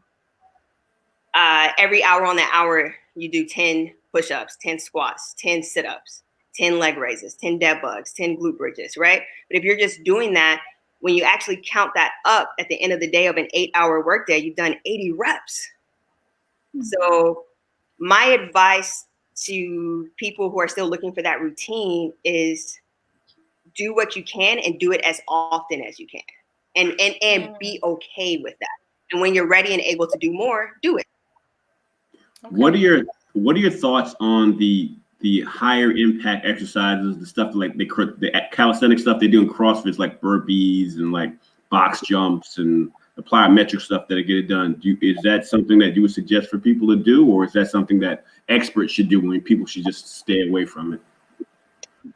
every hour on that hour, you do 10 push-ups, 10 squats, 10 sit-ups, 10 leg raises, 10 dead bugs, 10 glute bridges, right? But if you're just doing that, when you actually count that up at the end of the day of an 8-hour workday, you've done 80 reps. So my advice to people who are still looking for that routine is do what you can and do it as often as you can, and be okay with that. And when you're ready and able to do more, do it. Okay. What are your thoughts on the higher impact exercises, the stuff like the calisthenic stuff they do in CrossFit, like burpees and like box jumps and the plyometric stuff that get it done? Is that something that you would suggest for people to do, or is that something that experts should do when people should just stay away from it?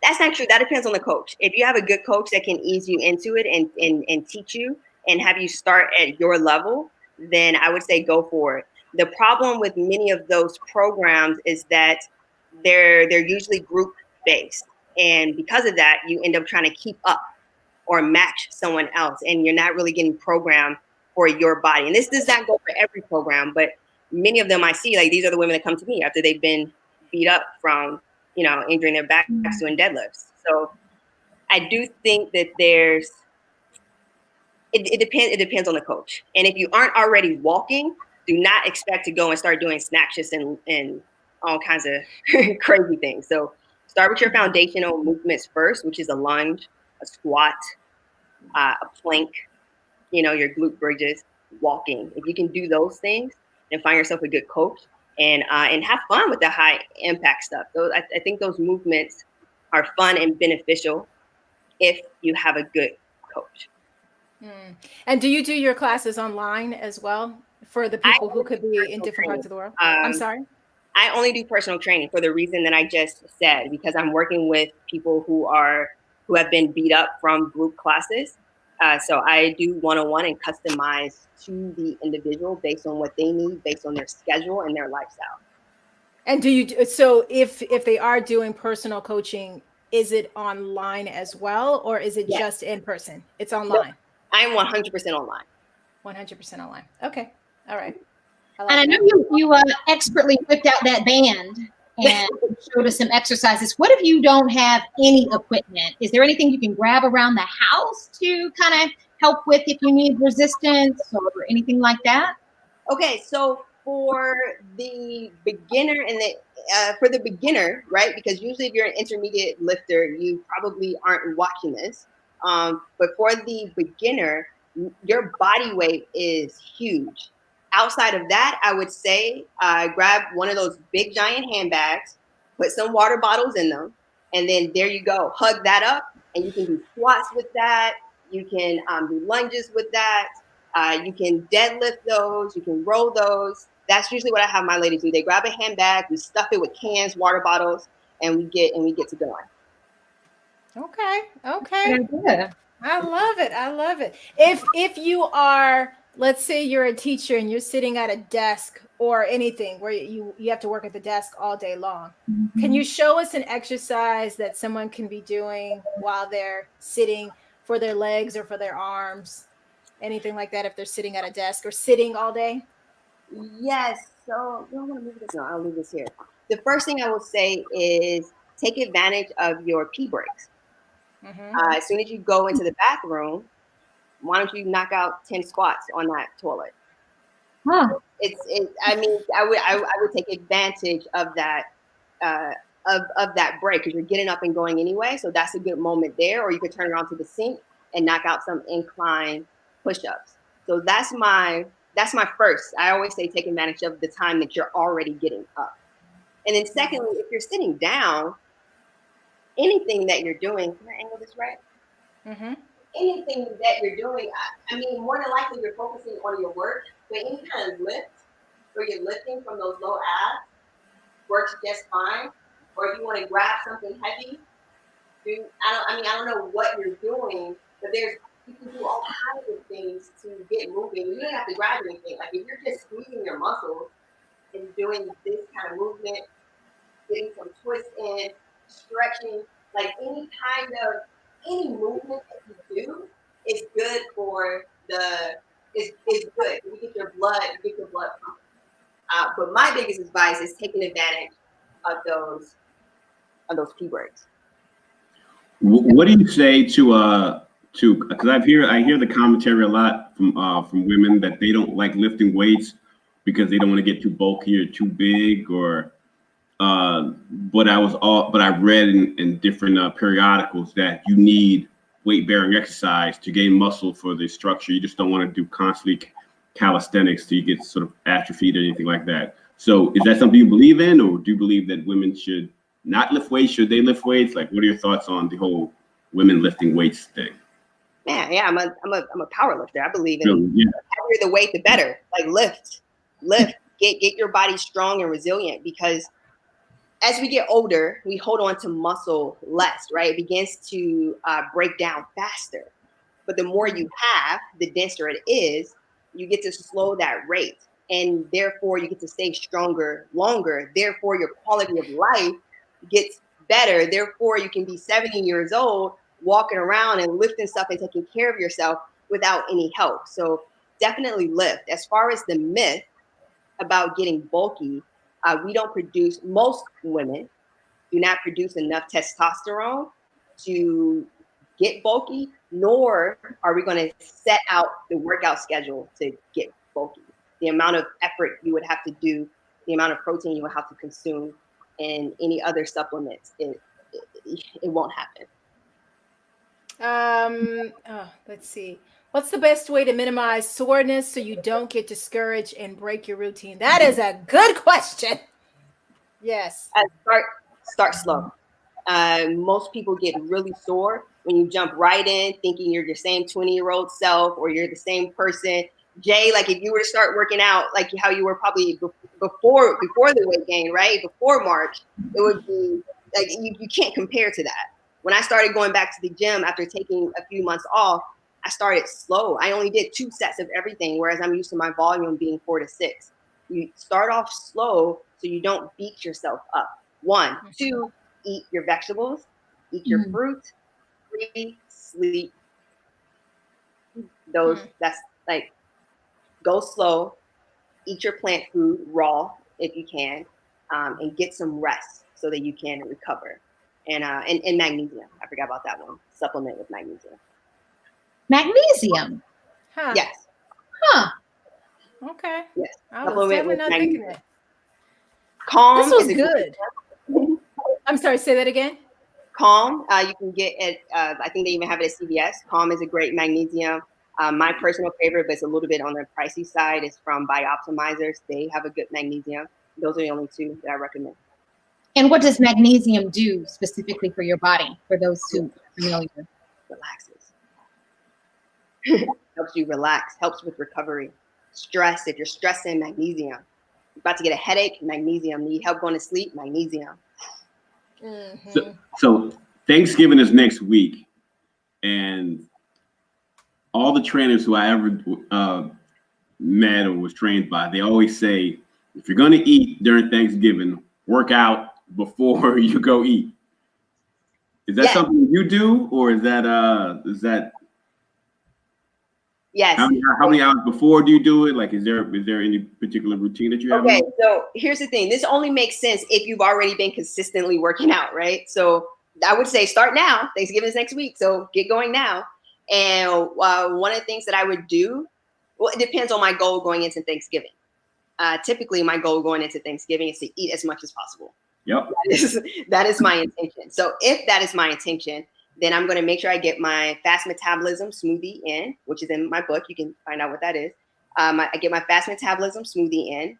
That's not true. That depends on the coach. If you have a good coach that can ease you into it and teach you and have you start at your level, then I would say go for it. The problem with many of those programs is that they're usually group based. And because of that, you end up trying to keep up or match someone else. And you're not really getting programmed for your body. And this does not go for every program, but many of them I see, like these are the women that come to me after they've been beat up from, injuring their backs doing deadlifts. So I do think that it depends on the coach. And if you aren't already walking, do not expect to go and start doing snatches and all kinds of crazy things. So start with your foundational movements first, which is a lunge, a squat, a plank, your glute bridges, walking. If you can do those things, then find yourself a good coach and have fun with the high impact stuff. So I think those movements are fun and beneficial if you have a good coach. And do you do your classes online as well for the people who could be in different parts of the world? I'm sorry? I only do personal training for the reason that I just said, because I'm working with people who have been beat up from group classes. So I do one-on-one and customize to the individual based on what they need, based on their schedule and their lifestyle. And so if they are doing personal coaching, is it online as well, or is it just in person? It's online. No, I'm 100% online. 100% online. Okay. All right. And I know you expertly whipped out that band and showed us some exercises. What if you don't have any equipment? Is there anything you can grab around the house to kind of help with if you need resistance or anything like that? Okay, so for the beginner right? Because usually if you're an intermediate lifter, you probably aren't watching this. But for the beginner, your body weight is huge. Outside of that, I would say grab one of those big giant handbags, put some water bottles in them, and then there you go. Hug that up, and you can do squats with that. You can do lunges with that. You can deadlift those. You can roll those. That's usually what I have my ladies do. They grab a handbag, we stuff it with cans, water bottles, and we get to going. Okay. Okay. Good idea. I love it. I love it. If you are, let's say you're a teacher and you're sitting at a desk or anything where you have to work at the desk all day long, can you show us an exercise that someone can be doing while they're sitting for their legs or for their arms? Anything like that if they're sitting at a desk or sitting all day? Yes. So you don't want to move this? No, I'll leave this here. The first thing I will say is take advantage of your pee breaks. As soon as you go into the bathroom, why don't you knock out 10 squats on that toilet? Huh. I mean, I would take advantage of that of that break because you're getting up and going anyway. So that's a good moment there. Or you could turn around to the sink and knock out some incline push-ups. So that's my first. I always say take advantage of the time that you're already getting up. And then secondly, if you're sitting down, anything that you're doing, can I angle this right? Anything that you're doing, I mean, more than likely you're focusing on your work, but any kind of lift where you're lifting from those low abs works just fine. Or if you want to grab something heavy, I don't know what you're doing, but you can do all kinds of things to get moving. You don't have to grab anything. Like if you're just squeezing your muscles and doing this kind of movement, getting some twist in, stretching, like any movement that you do is good for is good. You get your blood pumping. But my biggest advice is taking advantage of those pee breaks. What do you say to because I hear the commentary a lot from women that they don't like lifting weights because they don't want to get too bulky or too big or but I read in different periodicals that you need weight bearing exercise to gain muscle for the structure. You just don't want to do constantly calisthenics till you get sort of atrophied or anything like that. So is that something you believe in, or do you believe that women should not lift weights? Should they lift weights? Like, what are your thoughts on the whole women lifting weights thing? Yeah, I'm a power lifter. I believe in the heavier the weight, the better. Like lift, get your body strong and resilient, because as we get older, we hold on to muscle less, right? It begins to break down faster. But the more you have, the denser it is, you get to slow that rate. And therefore, you get to stay stronger longer. Therefore, your quality of life gets better. Therefore, you can be 70 years old, walking around and lifting stuff and taking care of yourself without any help. So definitely lift. As far as the myth about getting bulky, most women do not produce enough testosterone to get bulky, nor are we going to set out the workout schedule to get bulky. The amount of effort you would have to do, the amount of protein you would have to consume, and any other supplements, it won't happen. Let's see. What's the best way to minimize soreness so you don't get discouraged and break your routine? That is a good question. Yes. Start slow. Most people get really sore when you jump right in thinking you're your same 20-year-old self, or you're the same person. Jay, like if you were to start working out like how you were probably before the weight gain, right? Before March, it would be like you can't compare to that. When I started going back to the gym after taking a few months off, I started slow. I only did 2 sets of everything, whereas I'm used to my volume being 4 to 6. You start off slow so you don't beat yourself up. 1, 2, eat your vegetables, eat your fruit, 3, sleep. That's like go slow, eat your plant food raw if you can, and get some rest so that you can recover. And magnesium. I forgot about that one. Supplement with magnesium. Magnesium. Huh. Yes. Huh. Okay. Yes. I was Supplement definitely with not thinking magnesium. that. Calm. This was is a good. I'm sorry, say that again. Calm, you can get at, I think they even have it at CVS. Calm is a great magnesium. My personal favorite, but it's a little bit on the pricey side, is from Bioptimizers. They have a good magnesium. Those are the only two that I recommend. And what does magnesium do specifically for your body, for those who are familiar? Relaxes. Helps you relax, helps with recovery. Stress, if you're stressing, magnesium. You're about to get a headache, magnesium. Need help going to sleep, magnesium. Mm-hmm. So Thanksgiving is next week, and all the trainers who I ever met or was trained by, they always say, if you're going to eat during Thanksgiving, work out before you go eat. Is that something you do, or is that Yes. How many hours before do you do it? Like, is there any particular routine that you have? Okay, so here's the thing. This only makes sense if you've already been consistently working out, right? So I would say start now. Thanksgiving is next week, so get going now. And one of the things that I would do, well, it depends on my goal going into Thanksgiving. Typically, my goal going into Thanksgiving is to eat as much as possible. Yep. That is my intention. So if that is my intention, then I'm going to make sure I get my fast metabolism smoothie in, which is in my book. You can find out what that is. I get my fast metabolism smoothie in,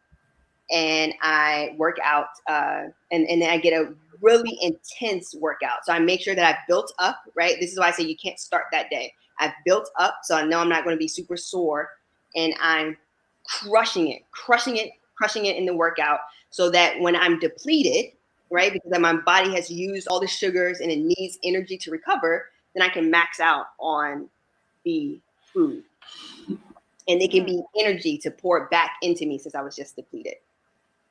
and I work out, and then I get a really intense workout. So I make sure that I've built up, right? This is why I say you can't start that day. I've built up, so I know I'm not going to be super sore, and I'm crushing it in the workout, so that when I'm depleted, right, because my body has used all the sugars and it needs energy to recover, then I can max out on the food. And it can be energy to pour back into me since I was just depleted.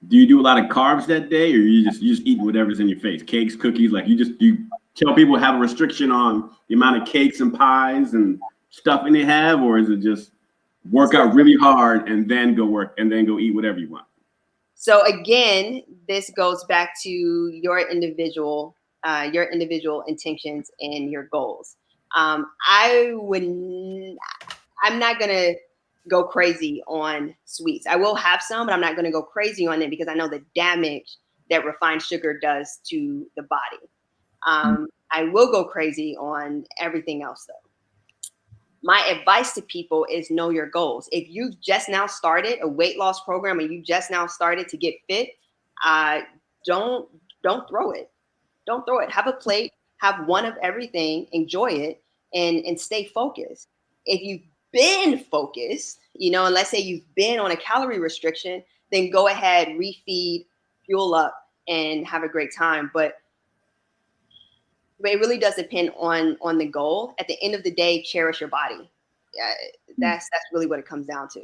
Do you do a lot of carbs that day, or you just eat whatever's in your face? Cakes, cookies, like you tell people have a restriction on the amount of cakes and pies and stuffing they have, or is it just work out really hard and then go work and then go eat whatever you want? So again, this goes back to your individual intentions and your goals. I'm not gonna go crazy on sweets. I will have some, but I'm not gonna go crazy on it because I know the damage that refined sugar does to the body. I will go crazy on everything else though. My advice to people is know your goals. If you've just now started a weight loss program and you just now started to get fit, don't throw it. Don't throw it. Have a plate, have one of everything, enjoy it, and stay focused. If you've been focused, and let's say you've been on a calorie restriction, then go ahead, refeed, fuel up, and have a great time. But it really does depend on the goal. At the end of the day, cherish your body. That's really what it comes down to.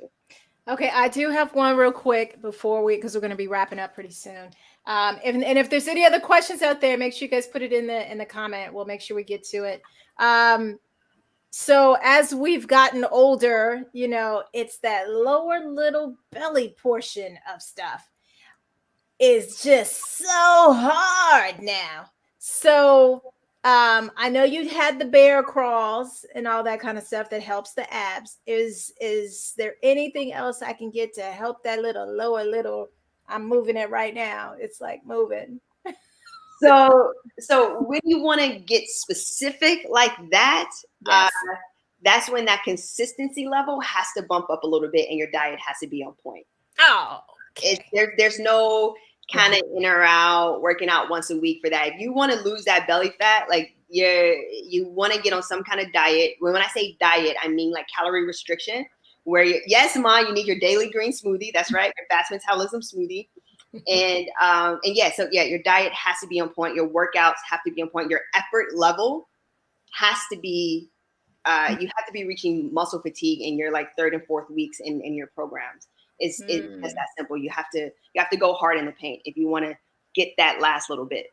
Okay, I do have one real quick because we're going to be wrapping up pretty soon. And if there's any other questions out there, make sure you guys put it in the comment. We'll make sure we get to it. So as we've gotten older, it's that lower little belly portion of stuff is just so hard now. So I know you had the bear crawls and all that kind of stuff that helps the abs. Is there anything else I can get to help that lower little? I'm moving it right now. It's like moving. So when you want to get specific like that, yes. That's when that consistency level has to bump up a little bit and your diet has to be on point. Oh, okay. There's no kind of in or out, working out once a week for that. If you want to lose that belly fat, like you want to get on some kind of diet. When I say diet, I mean like calorie restriction, where yes, Ma, you need your daily green smoothie. That's right, your fast metabolism smoothie. And your diet has to be on point. Your workouts have to be on point. Your effort level has to be, you have to be reaching muscle fatigue in your like 3rd and 4th weeks in your programs. It's just that simple. You have to go hard in the paint if you want to get that last little bit.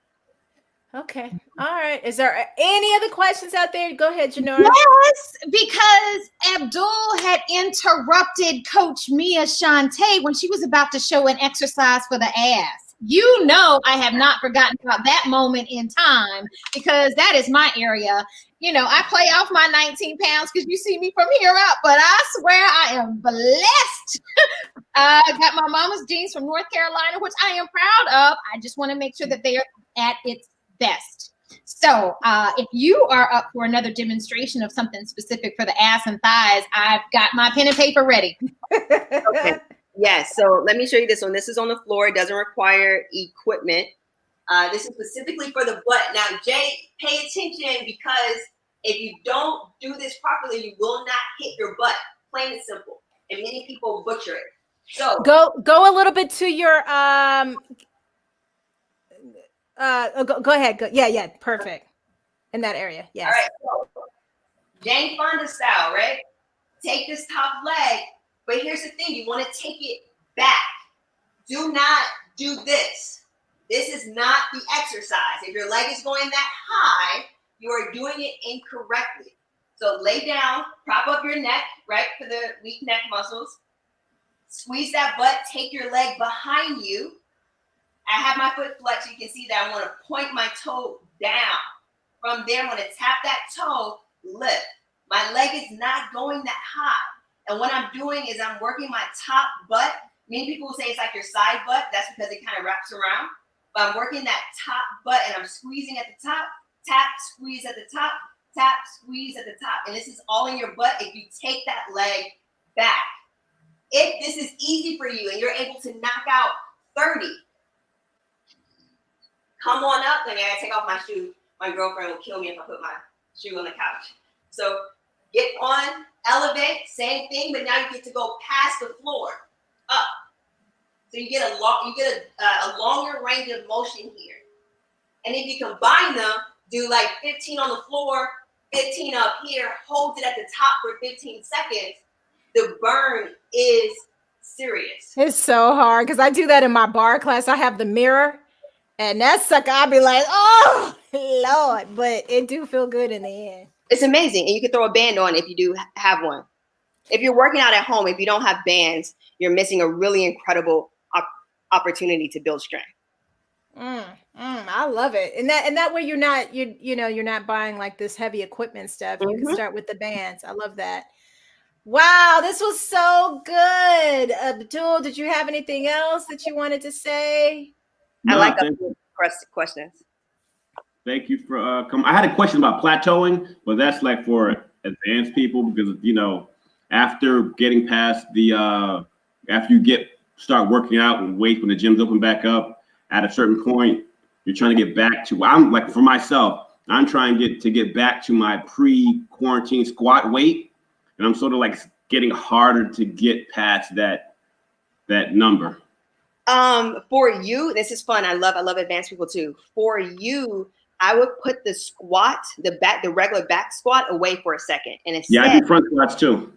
Okay. All right. Is there any other questions out there? Go ahead, Janora. Yes, because Abdul had interrupted Coach Mia Shante when she was about to show an exercise for the ass. You know, I have not forgotten about that moment in time because that is my area. You know, I play off my 19 pounds because you see me from here up, but I swear I am blessed. I got my mama's jeans from North Carolina, which I am proud of. I just want to make sure that they are at its best. So if you are up for another demonstration of something specific for the ass and thighs, I've got my pen and paper ready. Okay. Yes. So let me show you this one. This is on the floor. It doesn't require equipment. This is specifically for the butt. Now, Jay, pay attention because if you don't do this properly, you will not hit your butt. Plain and simple. And many people butcher it. So go a little bit to your go ahead. Go. Yeah, perfect. In that area. Yes. All right. So, Jane Fonda style, right? Take this top leg, but here's the thing: you want to take it back. Do not do this. This is not the exercise. If your leg is going that high, you are doing it incorrectly. So lay down, prop up your neck, right, for the weak neck muscles. Squeeze that butt, take your leg behind you. I have my foot flexed. You can see that I want to point my toe down. From there, I'm going to tap that toe, lift. My leg is not going that high. And what I'm doing is I'm working my top butt. Many people will say it's like your side butt. That's because it kind of wraps around. But I'm working that top butt and I'm squeezing at the top, tap, squeeze at the top, tap, squeeze at the top. And this is all in your butt if you take that leg back. If this is easy for you and you're able to knock out 30, come on up. Then I gotta take off my shoe. My girlfriend will kill me if I put my shoe on the couch. So get on, elevate, same thing, but now you get to go past the floor, up. So you get a longer range of motion here. And if you combine them, do like 15 on the floor, 15 up here, hold it at the top for 15 seconds. The burn is serious. It's so hard because I do that in my bar class. I have the mirror, and that sucker, I'll be like, oh, Lord. But it do feel good in the end. It's amazing. And you can throw a band on if you do have one. If you're working out at home, if you don't have bands, you're missing a really incredible opportunity to build strength. I love it. And that way you're not buying like this heavy equipment stuff. You can start with the bands. I love that. Wow, this was so good. Abdul, did you have anything else that you wanted to say? No, I like the questions. Thank you for coming. I had a question about plateauing, but that's like for advanced people because, you know, after getting past the, after you start working out and weight when the gyms open back up, at a certain point, you're trying to get back to, I'm like, for myself, I'm trying to get back to my pre-quarantine squat weight. And I'm sort of like getting harder to get past that number. For you, this is fun. I love advanced people too. For you, I would put the squat, the regular back squat away for a second. And instead, I do front squats too.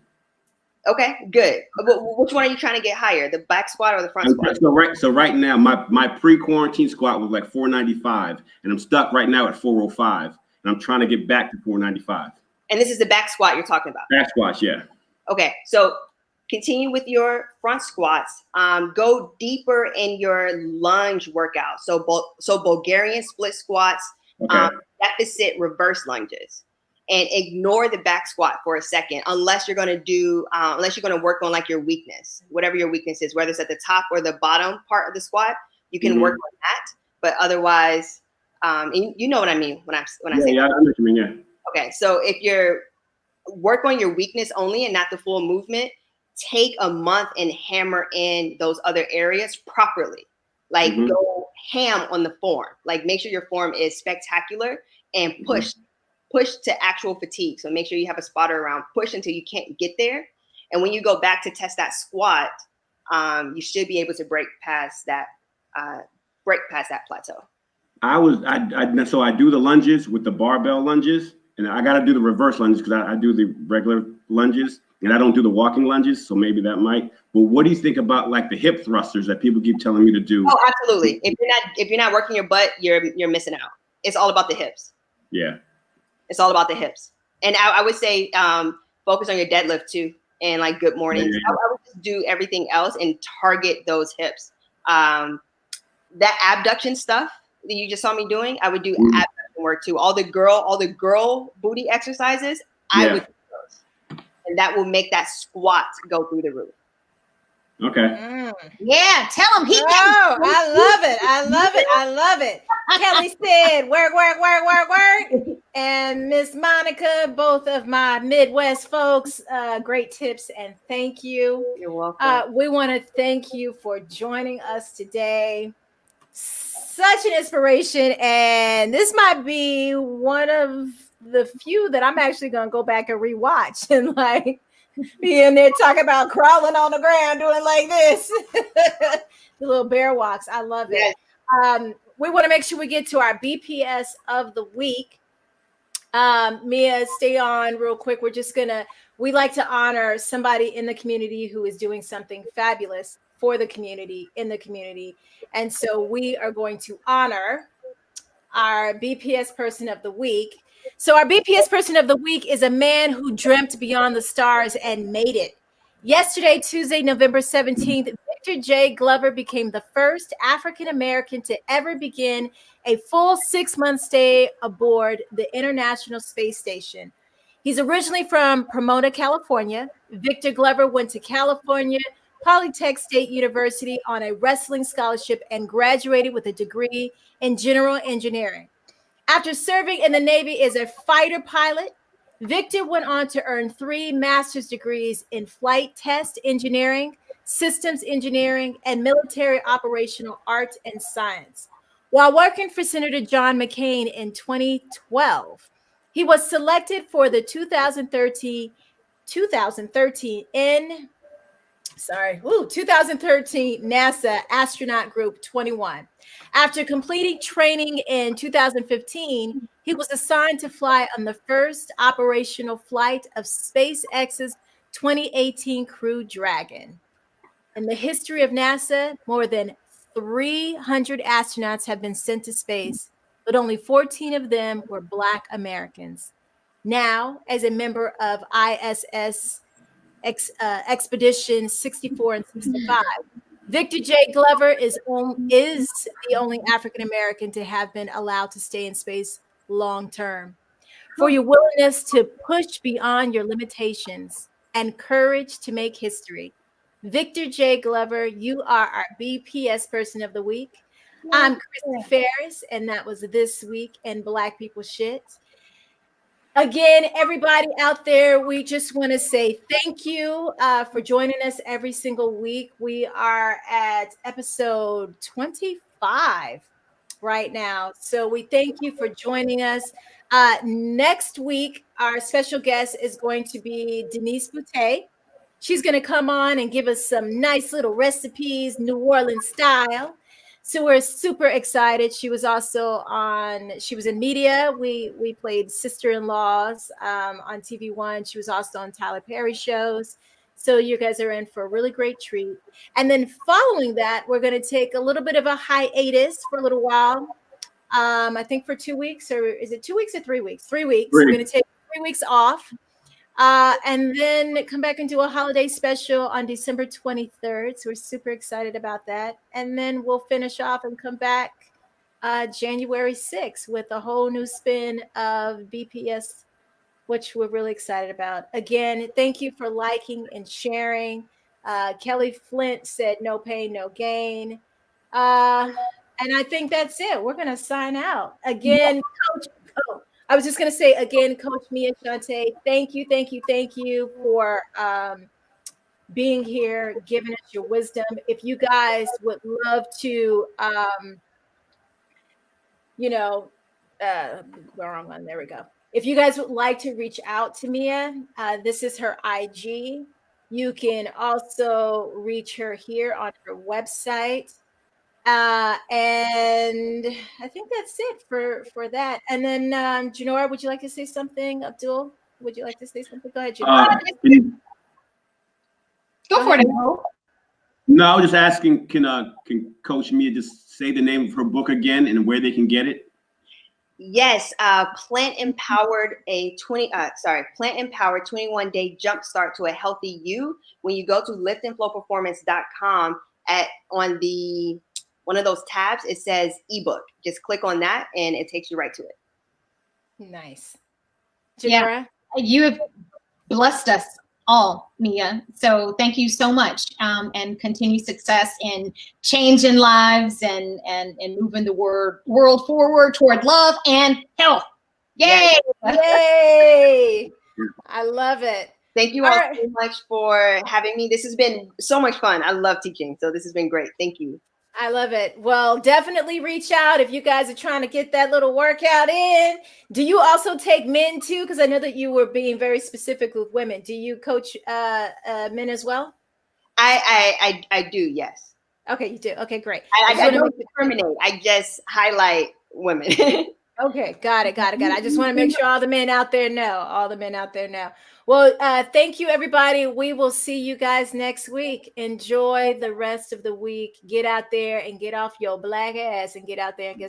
Okay, good. Which one are you trying to get higher, the back squat or the front squat? So right now, my pre-quarantine squat was like 495, and I'm stuck right now at 405, and I'm trying to get back to 495. And this is the back squat you're talking about? Back squats, yeah. Okay, so continue with your front squats. Go deeper in your lunge workout. So Bulgarian split squats, deficit reverse lunges. And ignore the back squat for a second, unless you're going to work on like your weakness, whatever your weakness is, whether it's at the top or the bottom part of the squat, you can work on that. But otherwise, you know what I mean when I say. Yeah, I know what you mean. Yeah. Okay, so if you're work on your weakness only and not the full movement, take a month and hammer in those other areas properly. Like go ham on the form. Like make sure your form is spectacular and push to actual fatigue. So make sure you have a spotter around, push until you can't get there. And when you go back to test that squat, you should be able to break past that plateau. So I do the lunges with the barbell lunges, and I got to do the reverse lunges because I do the regular lunges and I don't do the walking lunges. So maybe that might, but what do you think about like the hip thrusters that people keep telling me to do? Oh, absolutely. If you're not working your butt, you're missing out. it's all about the hips. Yeah. It's all about the hips. And I would say focus on your deadlift too, and like good mornings. Yeah. I would just do everything else and target those hips. That abduction stuff that you just saw me doing, I would do abduction work too. All the girl booty exercises, I would do those. And that will make that squat go through the roof. Okay. Yeah, tell him he. Oh, I love it. I love it. I love it. Kelly said, work, work, work, work, work. And Miss Monica, both of my Midwest folks, great tips and thank you. You're welcome. We want to thank you for joining us today. Such an inspiration. And this might be one of the few that I'm actually going to go back and rewatch and like, be in there talking about crawling on the ground, doing like this, the little bear walks. I love it. Yes. We want to make sure we get to our BPS of the week. Mia, stay on real quick. We like to honor somebody in the community who is doing something fabulous for the community, in the community. And so we are going to honor our BPS person of the week. So our BPS person of the week is a man who dreamt beyond the stars and made it. Yesterday, Tuesday, November 17th, Victor J. Glover became the first African-American to ever begin a full 6-month stay aboard the International Space Station. He's originally from Pomona, California. Victor Glover went to California Polytech State University on a wrestling scholarship and graduated with a degree in general engineering. After serving in the Navy as a fighter pilot, Victor went on to earn 3 master's degrees in flight test engineering, systems engineering, and military operational arts and science. While working for Senator John McCain in 2012, he was selected for the 2013 NASA Astronaut Group 21. After completing training in 2015, he was assigned to fly on the first operational flight of SpaceX's 2018 Crew Dragon. In the history of NASA, more than 300 astronauts have been sent to space, but only 14 of them were Black Americans. Now, as a member of ISS Expedition 64 and 65, Victor J. Glover is the only African American to have been allowed to stay in space long term. For your willingness to push beyond your limitations and courage to make history, Victor J. Glover, you are our BPS person of the week. I'm Chrystee Pharris, and that was This Week in Black People Shit. Again, everybody out there, we just want to say thank you for joining us every single week. We are at episode 25 right now. So we thank you for joining us. Next week, our special guest is going to be Denise Boutte. She's going to come on and give us some nice little recipes, New Orleans style. So we're super excited. She was in media. We played sister-in-laws on TV One. She was also on Tyler Perry shows. So you guys are in for a really great treat. And then following that, we're going to take a little bit of a hiatus for a little while. I think for 2 weeks, or is it 2 weeks or 3 weeks? 3 weeks. We're going to take 3 weeks off. And then come back and do a holiday special on December 23rd. So we're super excited about that. And then we'll finish off and come back January 6th with a whole new spin of BPS, which we're really excited about. Again, thank you for liking and sharing. Kelly Flint said no pain, no gain. And I think that's it. We're going to sign out. Again, Coach. I was just going to say again, Coach Mia Shante, thank you for being here, giving us your wisdom. If you guys would love to, wrong one, there we go. If you guys would like to reach out to Mia, this is her IG. You can also reach her here on her website. And I think that's it for that. And then Janora, would you like to say something? Abdul, would you like to say something? Go ahead, Janora. Go for it. No, I was just asking, can Coach Mia just say the name of her book again and where they can get it? Yes, Plant Empowered 21-day jumpstart to a healthy you. When you go to liftandflowperformance.com on the one of those tabs, it says ebook. Just click on that and it takes you right to it. Nice. Yeah, Janora? you have blessed us all, Mia. So thank you so much, and continued success in changing lives and moving the world forward toward love and health. Yay! Yay! I love it. Thank you all so much for having me. This has been so much fun. I love teaching, so this has been great. Thank you. I love it. Well, definitely reach out if you guys are trying to get that little workout in. Do you also take men too? Because I know that you were being very specific with women. Do you coach men as well? I do, yes. Okay, you do. Okay, great. I don't discriminate. I just highlight women. Okay, got it. I just want to make sure all the men out there know. Well, thank you, everybody. We will see you guys next week. Enjoy the rest of the week. Get out there and get off your black ass and get out there and get some